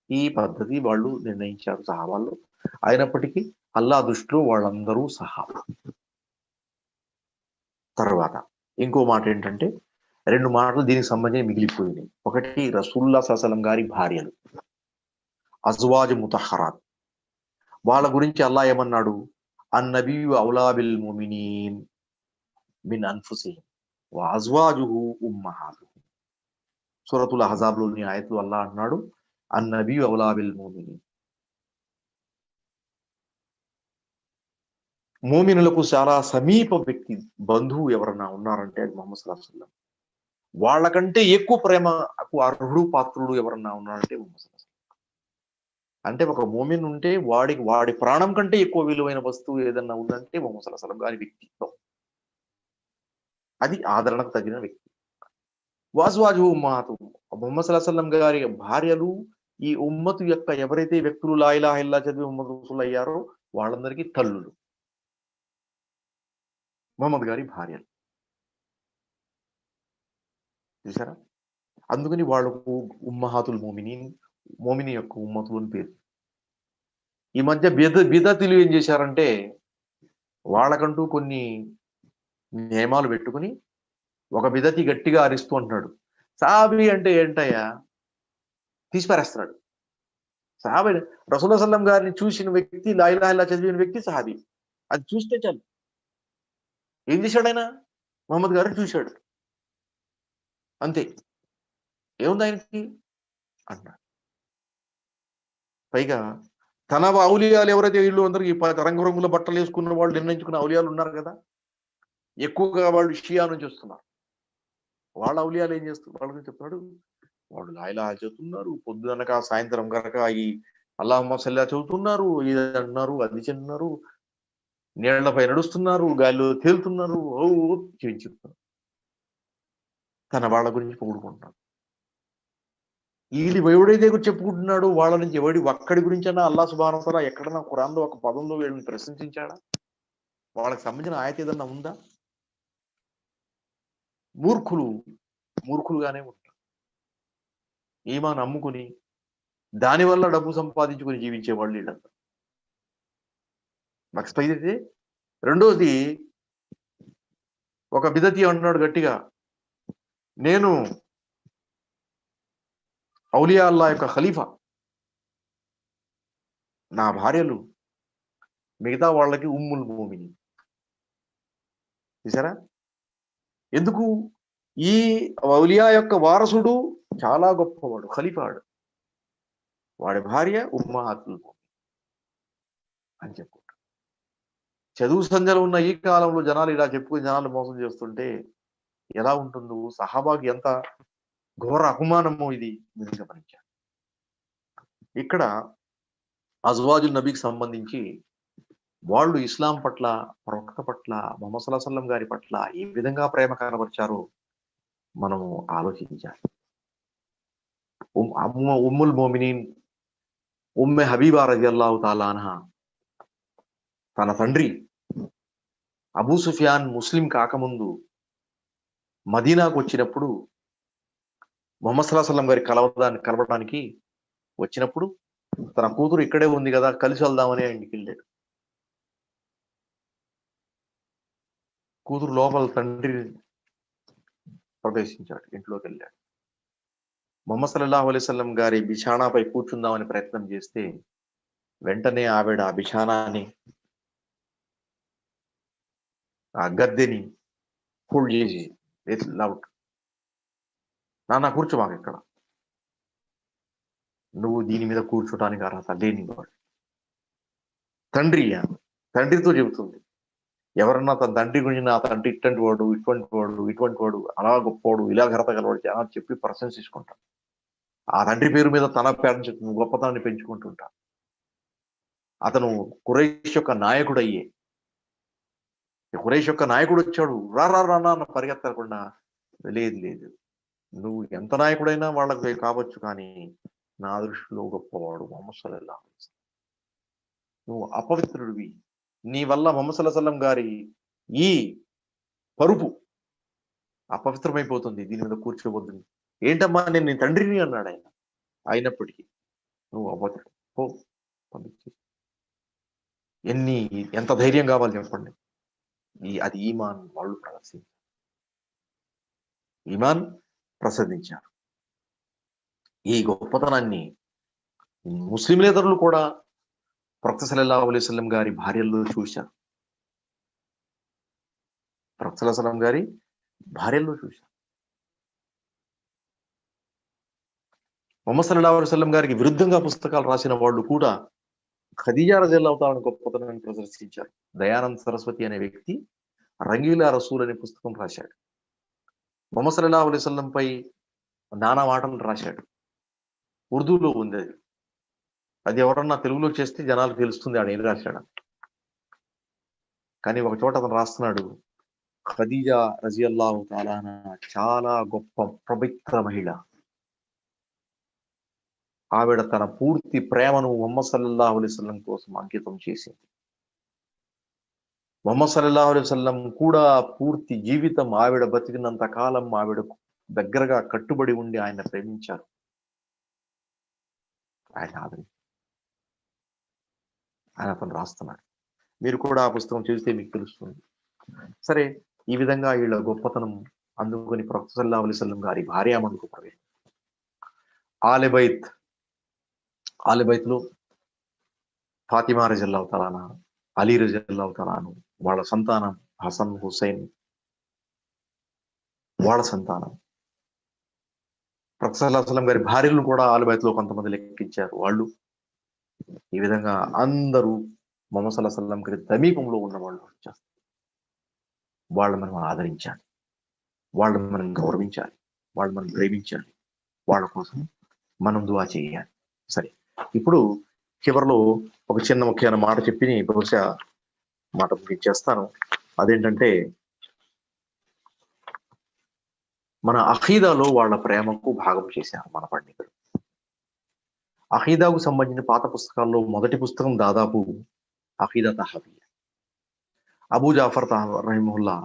ఈ పద్ధతి వాళ్ళు నిర్ణయించారు సహాబాల్లో. అయినప్పటికీ అల్లా దృష్టిలో వాళ్ళందరూ సహాబా. తర్వాత ఇంకో మాట ఏంటంటే 2 మాటలు దీనికి సంబంధించి మిగిలిపోయినాయి. ఒకటి రసూలుల్లాహ్ సల్లల్లాహు అలైహి వసల్లం గారి భార్యలు, అజ్వాజ్ ముతహరాత్. వాళ్ళ గురించి అల్లా ఏమన్నాడు? అన్నబియు ఔలా బిల్ ముమినీన్ మిన్ అన్ఫుసిహిం వ అజ్వాజుహు ఉమ్మహాతుహుం. సూరతుల్ అహ్జాబ్లోని ఆయతు అల్లా అన్నాడు, అన్నబియు ఔలా బిల్ ముమినీన్. మోమినులకు చాలా సమీప వ్యక్తి, బంధువు ఎవరన్నా ఉన్నారంటే అది ముహమ్మద్ సల్లల్లాహు అలైహి వసల్లం. వాళ్ళకంటే ఎక్కువ ప్రేమకు అర్హుడు, పాత్రుడు ఎవరన్నా ఉన్నారంటే ముహమ్మద్ సల్లల్లాహు అలైహి వసల్లం. అంటే ఒక మోమిన్ ఉంటే వాడి ప్రాణం కంటే ఎక్కువ విలువైన వస్తువు ఏదన్నా ఉందంటే ముహమ్మద్ సల్లల్లాహు అలైహి వసల్లం గారి వ్యక్తిత్వం. అది ఆదరణకు తగిన వ్యక్తి. వాజ్వాజు ఉమ్మహాతు, ముహమ్మద్ సల్లల్లాహు అలైహి వసల్లం గారి భార్యలు ఈ ఉమ్మతు యొక్క ఎవరైతే వ్యక్తులు లా ఇలాహ ఇల్లా చదివి ముహమ్మద్ రసూల్ అయ్యారో వాళ్ళందరికీ తల్లులు ముహమ్మద్ గారి భార్యలు. చూసారా? అందుకని వాళ్ళకు ఉమ్మహాతుల్ మోమినీన్, మోమిని యొక్క ఉమ్మతులు అని పేరు. ఈ మధ్య బిదతులు ఏం చేశారంటే వాళ్ళకంటూ కొన్ని నియమాలు పెట్టుకుని ఒక బిదతి గట్టిగా అరిస్తూ అంటున్నాడు, సహాబీ అంటే ఏంటయ్యా, తీసిపారేస్తున్నాడు. సహాబీ రసూలుల్లాహి సల్లల్లాహు అలైహి వసల్లం గారిని చూసిన వ్యక్తి, లా ఇలాహ ఇల్లా చదివిన వ్యక్తి సహాబీ. అది చూస్తే చాలు. ఏం చేశాడు ఆయన? ముహమ్మద్ గారిని చూశాడు, అంతే. ఏముంది ఆయనకి అన్నాడు. పైగా తన ఔలియాలు ఎవరైతే వీళ్ళు అందరికి రంగురంగుల బట్టలు వేసుకున్న వాళ్ళు నిర్ణయించుకున్న ఔలియాలు ఉన్నారు కదా, ఎక్కువగా వాళ్ళు షియా నుంచి వస్తున్నారు. వాళ్ళ ఔలియాలు ఏం చేస్తున్నారు? వాళ్ళ గురించి చెప్తున్నాడు, వాళ్ళు లా ఇలాహ చదువుతున్నారు, పొద్దునక సాయంత్రం కనుక ఈ అల్లాహుమ్మా సల్లి చదువుతున్నారు, ఇది అంటున్నారు, అది చెందుతున్నారు, నీళ్లపై నడుస్తున్నారు, గాలిలో తేలుతున్నారు, చెప్తున్నారు. తన వాళ్ళ గురించి పొగుడుకుంటున్నాడు. వీళ్ళు ఎవడైతే చెప్పుకుంటున్నాడు వాళ్ళ నుంచి ఒక్కడి గురించి అన్నా అల్లా సుబ్హానహు వ తఆలా ఎక్కడన్నా ఖురాన్లో ఒక పదంలో వీళ్ళని ప్రశంసించాడా? వాళ్ళకి సంబంధించిన ఆయత ఏదన్నా ఉందా? మూర్ఖులుగానే ఉంటారు. ఈమాన్ అమ్ముకుని దానివల్ల డబ్బు సంపాదించుకుని జీవించే వాళ్ళు వీళ్ళంతా. నెక్స్ట్ అయితే రెండోది, ఒక బిదతి అంటున్నాడు గట్టిగా, నేను ఔలియా అల్లా యొక్క ఖలీఫా, నా భార్యలు మిగతా వాళ్ళకి ఉమ్ముల్ మోమినీన్. చూసారా? ఎందుకు? ఈ ఔలియా యొక్క వారసుడు చాలా గొప్పవాడు, ఖలీఫాడు, వాడి భార్య ఉమ్మహాతుల్ మోమినీన్ అని చెప్పుకుంటాడు. చదువు సంధ్యలు ఉన్న ఈ కాలంలో జనాలు ఇలా చెప్పుకుని జనాలు మోసం చేస్తుంటే ఎలా ఉంటుందో, సహాబాకి ఎంత ఘోర అపమానమో ఇది మీరు గమనించారు. ఇక్కడ అజ్వాజుల్ నబీకి సంబంధించి వాళ్ళు ఇస్లాం పట్ల, ప్రవక్త పట్ల, ముహమ్మద్ సల్లల్లాహు అలైహి వసల్లం గారి పట్ల ఏ విధంగా ప్రేమ కనబరిచారో మనము ఆలోచించాలి. ఉమ్ముల్ మోమినీన్ ఉమ్మె హబీబా రజియల్లాహు తాలా అన్హా తన తండ్రి అబూ సుఫియాన్ ముస్లిం కాకముందు మదీనాకు వచ్చినప్పుడు, ముహమ్మద్ సల్లల్లాహు అలైహి వసల్లం గారి కలవడానికి వచ్చినప్పుడు తన కూతురు ఇక్కడే ఉంది కదా, కలిసి వెళ్దామని ఇంటికి వెళ్ళాడు. కూతురు లోపల తండ్రి ప్రవేశించాడు, ఇంట్లోకి వెళ్ళాడు. ముహమ్మద్ సల్లల్లాహు అలైహి వసల్లం గారి బిఛానాపై కూర్చుందామని ప్రయత్నం చేస్తే వెంటనే ఆవిడ ఆ బిఛానాని, ఆ గద్దెని ఫోల్డ్ చేసి లౌట్, నాన్న కూర్చోమాక, ఇక్కడ నువ్వు దీని మీద కూర్చోటానికి అర్హత లేని వాడు. తండ్రితో చెబుతుంది, ఎవరన్నా తన తండ్రి గురించి నా తండ్రి ఇటువంటి వాడు అలా గొప్పవాడు, ఇలా ఘనత గలవాడు అని చెప్పి ప్రశంసించుకుంటాడు. ఆ తండ్రి పేరు మీద తన గొప్పతనాన్ని పెంచుకుంటుంటాడు. అతను ఖురైష్ యొక్క నాయకుడయ్యే, ఖురైష్ యొక్క నాయకుడు వచ్చాడు, రానా అన్న పరిగెత్తకుండా, లేదు నువ్వు ఎంత నాయకుడైనా వాళ్ళకి కావచ్చు, కానీ నా దృష్టిలో గొప్పవాడు ముహమ్మద్ సల్లల్లాహు అలైహి వసల్లం. నువ్వు అపవిత్రుడివి, నీ వల్ల ముహమ్మద్ సల్లల్లాహు అలైహి వసల్లం గారి ఈ పరుపు అపవిత్రమైపోతుంది, దీని మీద కూర్చోవద్దు. ఏంటమ్మా, నేను నీ తండ్రిని అన్నాడు ఆయన. అయినప్పటికీ నువ్వు అపవిత్రుడు, పో, పంపించి. ఎంత ధైర్యం కావాలి చెప్పండి. అది ఈమాన్ వాళ్ళు ప్రసాదించారు. ఈ గొప్పతనాన్ని ముస్లింలేతరులు కూడా ప్రవక్త సల్లల్లాహు అలైహి వసల్లం గారి భార్యల్లో చూశారు. ప్రవక్త సల్లల్లాహు అలైహి వసల్లం గారి భార్యల్లో చూశారు. ముహమ్మద్ సల్లల్లాహు అలైహి వసల్లం గారికి విరుద్ధంగా పుస్తకాలు రాసిన వాళ్ళు కూడా ఖదీజా రజియల్లాహు తాఆలా గొప్పతనాన్ని ప్రదర్శించారు. దయానంద్ సరస్వతి అనే వ్యక్తి రంగీలా రసూల్ అనే పుస్తకం రాశాడు. ముహమ్మద్ సల్లల్లాహు అలైహి వసల్లం పై నానా మాటలు రాశాడు. ఉర్దూలో ఉంది అది ఎవరన్నా తెలుగులో చేస్తే జనాలకు తెలుస్తుంది ఆడ ఏం రాశాడు. కానీ ఒక చోట అతను రాస్తున్నాడు, ఖదీజా రజియల్లాహు తాఆలా చాలా గొప్ప పవిత్ర మహిళ. ఆవిడ తన పూర్తి ప్రేమను ముహమ్మద్ సల్లల్లాహు అలైహి వసల్లం కోసం అంకితం చేసింది. ముహమ్మద్ సల్లల్లాహు అలైహి వసల్లం కూడా పూర్తి జీవితం ఆవిడ బతికినంత కాలం ఆవిడకు దగ్గరగా కట్టుబడి ఉండి ఆయన ప్రేమించారు, ఆయన అతను రాస్తున్నాడు. మీరు కూడా ఆ పుస్తకం చూస్తే మీకు తెలుస్తుంది. సరే, ఈ విధంగా వీళ్ళ గొప్పతనం అందుకొని ప్రవక్త సల్లల్లాహు అలైహి వసల్లం గారి భార్యామణులకు ప్రవేశం. ఆలెబైత్ లో ఫాతిమా రజియల్లాహు తాఆలా, అలీ రజియల్లాహు తాఆలా, వాళ్ళ సంతానం హసన్, హుసైన్, వాళ్ళ సంతానం. ప్రవక్త సల్లల్లాహు అలైహి వసల్లం గారి భార్యలను కూడా ఆలెబైత్ లో కొంతమంది లెక్కించారు వాళ్ళు. ఈ విధంగా అందరూ ముహమ్మద్ సల్లల్లాహు అలైహి వసల్లం గారి సమీపంలో ఉన్న వాళ్ళు వచ్చేస్తారు. వాళ్ళు మనం ఆదరించాలి, వాళ్ళు మనం గౌరవించాలి, వాళ్ళు మనం ప్రేమించాలి, వాళ్ళ కోసం మనం దుఆ చేయాలి. సరే, ఇప్పుడు చివరిలో ఒక చిన్న ముఖ్యమైన మాట చెప్పి బహుశా మాట ముగించేస్తాను. అదేంటంటే, మన అఖీదాలో వాళ్ళ ప్రేమకు భాగం చేశారు మన పండితులు. అఖీదాకు సంబంధించిన పాత పుస్తకాల్లో మొదటి పుస్తకం దాదాపు అఖీదా తహవీయా. అబూ జాఫర్ రహిమహుల్లా,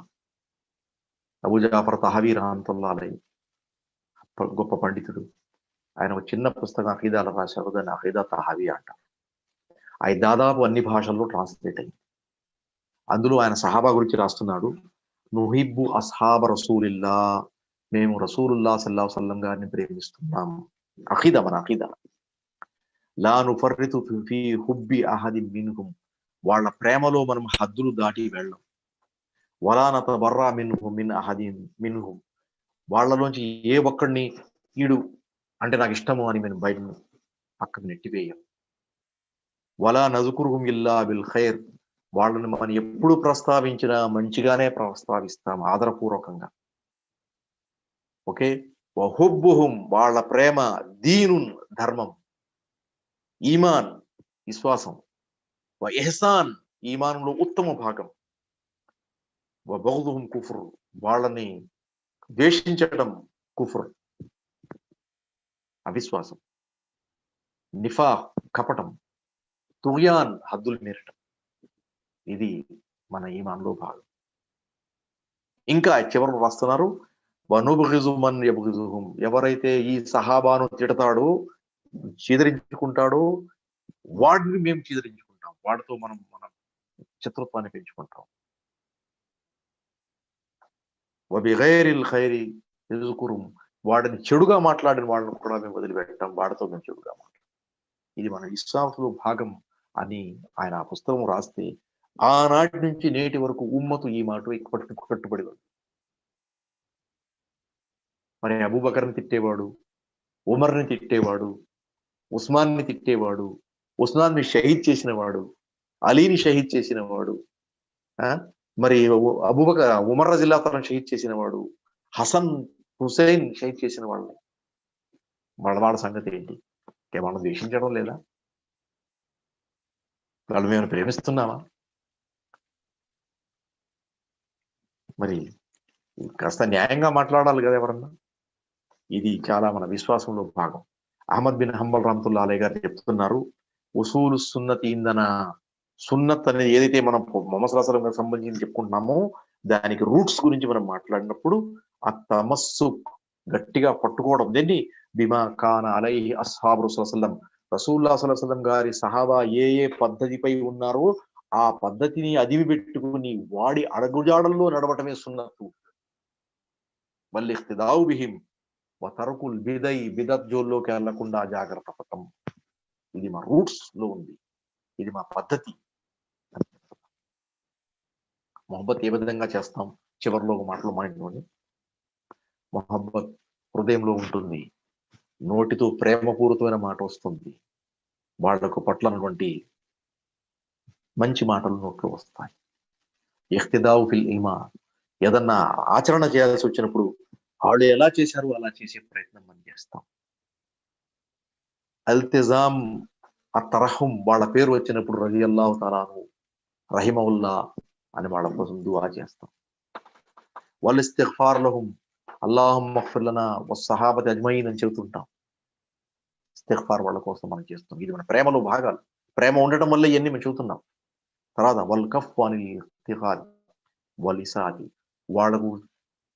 అబూ జాఫర్ తహవీ రహమతుల్లా అలై, గొప్ప పండితుడు. ఆయన ఒక చిన్న పుస్తకం అఖీదాలో రాశారు, దాన్ని అఖీదా తహవీ అంటారు. అది దాదాపు అన్ని భాషల్లో ట్రాన్స్లేట్ అయింది. అందులో ఆయన సహాబా గురించి రాస్తున్నాడు. నుహిబ్బు అస్హాబ రసూలిల్లా, మేము రసూలుల్లా సల్లల్లాహు అలైహి వసల్లం గారిని ప్రేమిస్తున్నాం. అఖీదా, మన అఖీదా. లా నుఫర్రితు ఫీ హుబ్బి అహదిన్ మిన్హుం, వాళ్ళ ప్రేమలో మనం హద్దులు దాటి వెళ్ళం. వలా నతబర్రా మిన్హుం మిన్ అహదిన్ మిన్హుం, వాళ్ళలోంచి ఏ ఒక్కడిని ఈడు అంటే నాకు ఇష్టము అని మేము బయట పక్కకు నెట్టివేయం. వలా నజుకురుహుం ఇల్లా బిల్ ఖైర్, వాళ్ళని మనం ఎప్పుడు ప్రస్తావించినా మంచిగానే ప్రస్తావిస్తాం, ఆదరపూర్వకంగా. ఓకే. వహుబ్బుహుం, వాళ్ళ ప్రేమ, దీనున్, ధర్మం, ఈమాన్, విశ్వాసం, వ ఇహ్సాన్, ఈమానంలో ఉత్తమ భాగం, వ బగ్దుహుం కుఫ్ర్, వాళ్ళని ద్వేషించడం కుఫ్ర్, అవిశ్వాసం, నిఫాక్, కపటం, తుగ్యాన్, హద్దులు మీరటం, ఇది మన ఈమాన్లో భాగం. ఇంకా చివరు రాస్తున్నారు, వనుబ్గిజు మన్ యబ్గిజుహుం, ఎవరైతే ఈ సహాబాను తిడతాడో, చీదరించుకుంటాడో, వాడిని మేము చీదరించుకుంటాం, వాడితో మనం శత్రుత్వాన్ని పెంచుకుంటాం. వబిగైరిల్ ఖైరి యజ్కురుం, వాడిని చెడుగా మాట్లాడిన వాళ్ళని కూడా మేము వదిలిపెట్టాం, వాడితో మేము చెడుగా మాట్లాడతాం. ఇది మన ఇస్లాంలో భాగం అని ఆయన ఆ పుస్తకం రాస్తే, ఆనాటి నుంచి నేటి వరకు ఉమ్మతు ఈ మాట కట్టుబడి ఉంది. మరి అబూబకర్ని తిట్టేవాడు, ఉమర్ని తిట్టేవాడు, ఉస్మాన్ని తిట్టేవాడు, ఉస్మాన్ని షహీద్ చేసిన వాడు, అలీని షహీద్ చేసిన వాడు, మరి అబూబకర్ ఉమర్ రజిల్లాహు షహీద్ చేసిన వాడు, హసన్ హుసైన్ షహీద్ చేసిన వాళ్ళని, వాళ్ళ సంగతి ఏంటి? మనం ద్వేషించడం లేదా? వాళ్ళు మేము ప్రేమిస్తున్నామా? మరి కాస్త న్యాయంగా మాట్లాడాలి కదా ఎవరన్నా. ఇది చాలా మన విశ్వాసంలో భాగం. అహ్మద్ బిన్ హంబల్ రహమతుల్లాహి అలైహి గారు చెప్తున్నారు, ఉసూలు సున్నతి ఇందన, సున్నత్ అనేది ఏదైతే మనం ముహమ్మద్ సల్లల్లాహు అలైహి వసల్లం సంబంధించి చెప్పుకుంటున్నామో, దానికి రూట్స్ గురించి మనం మాట్లాడినప్పుడు ఆ తమస్సుక్, గట్టిగా పట్టుకోవడం, దేన్ని, బిమా కాన అలైహి అస్హాబు రసూలుల్లాహి రసూలుల్లాహి సల్లల్లాహు అలైహి వసల్లం గారి సహాబా ఏ ఏ పద్ధతిపై ఉన్నారో ఆ పద్ధతిని అదివి పెట్టుకుని వాడి అడుగుజాడల్లో నడవటమే సున్నత్తు. వల్ ఇఖ్తిదాउ బిహిం వ తరకుల్ బిదై, బిదత్ జోల్లోకి వెళ్లకుండా జాగ్రత్త పడటం. ఇది మా రూట్స్ లో ఉంది, ఇది మా పద్ధతి. మొహబ్బత్ ఏ విధంగా చేస్తాం? చివరిలో ఒక మాటలు మాట్లాడుకోండి. మొహబ్బత్ హృదయంలో ఉంటుంది, నోటితో ప్రేమపూరితమైన మాట వస్తుంది, వాళ్లకు పట్లనటువంటి మంచి మాటలు నోట్లో వస్తాయి. ఇఖ్తిదాउ ఫిల్ ఈమాన్, ఏదన్నా ఆచరణ చేయాల్సి వచ్చినప్పుడు వాళ్ళు ఎలా చేశారు అలా చేసే ప్రయత్నం మనం చేస్తాం. అల్తిజాం అతరహం, వాళ్ళ పేరు వచ్చినప్పుడు రలియల్లాహు తఆలా అన్హు, రహిమహుల్లా అని వాళ్ళ కోసం దుఆ చేస్తాం. వల్ ఇస్తిగ్ఫార్ లహుం, అల్లాహుమ్మా ఇగ్ఫిర్ లనా వస్సహాబతి అజ్మయీన్ అని చెబుతుంటాం. ఇస్తిగ్ఫార్ వాళ్ళ కోసం మనం చేస్తాం. ఇది మన ప్రేమలో భాగాలు. ప్రేమ ఉండటం వల్ల ఇవన్నీ మేము చెబుతున్నాం. తర్వాత వల్ కఫ్ అనిల్ ఇఖ్తిఖాల్ వల్ ఇసాది, వాళ్ళకు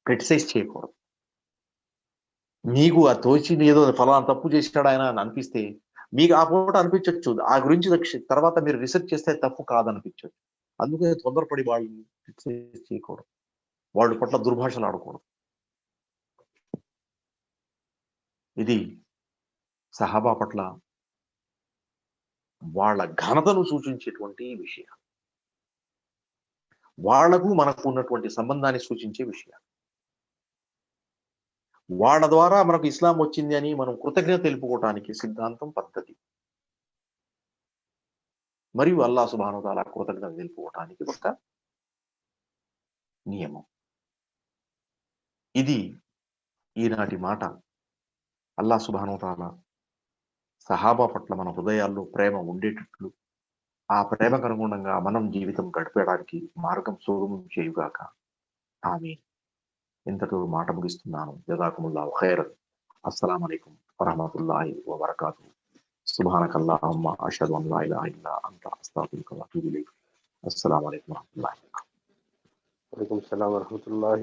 క్రిటిసైజ్ చేయకూడదు. మీకు ఆ తోచింది ఏదో ఫలానా తప్పు చేసినాడు ఆయన అని అనిపిస్తే, మీకు ఆ పూట అనిపించవచ్చు, ఆ గురించి తర్వాత మీరు రీసెర్చ్ చేస్తే తప్పు కాదనిపించవచ్చు. అందుకే తొందరపడి వాళ్ళని క్రిటిసైజ్ చేయకూడదు, వాళ్ళ పట్ల దుర్భాషలు ఆడకూడదు. ఇది సహాబా పట్ల వాళ్ళ ఘనతను సూచించేటువంటి విషయం, వాళ్లకు మనకు ఉన్నటువంటి సంబంధాన్ని సూచించే విషయాలు. వాళ్ళ ద్వారా మనకు ఇస్లాం వచ్చింది అని మనం కృతజ్ఞత తెలుపుకోవటానికి సిద్ధాంతం, పద్ధతి. మరియు అల్లాహ్ సుబ్హానహు వ తఆలా కృతజ్ఞత తెలుపుకోవటానికి ఒక నియమం. ఇది ఈనాటి మాట. అల్లాహ్ సుబ్హానహు వ తఆలా సహాబా పట్ల మన హృదయాల్లో ప్రేమ ఉండేటట్లు, ఆ ప్రేమకు అనుగుణంగా మనం జీవితం గడిపేయడానికి మార్గం సుగమం చేయుగాక. ఆమీన్. ఇంతతో మాట ముగిస్తున్నాను. జజాకుముల్లాహు ఖైరన్. అస్సలాము అలైకుం వరహ్మతుల్లాహి వబరకాతుహు. సుబ్హానకల్లాహుమ్మ అష్హదు అన్ లా ఇలాహా ఇల్లా అంత అస్తగ్ఫిరుక వ అతూబు ఇలైక్. అస్సలాము అలైకుం వరహ్మతుల్లాహి. वालेकुम सलाम वरहमतुल्लाहि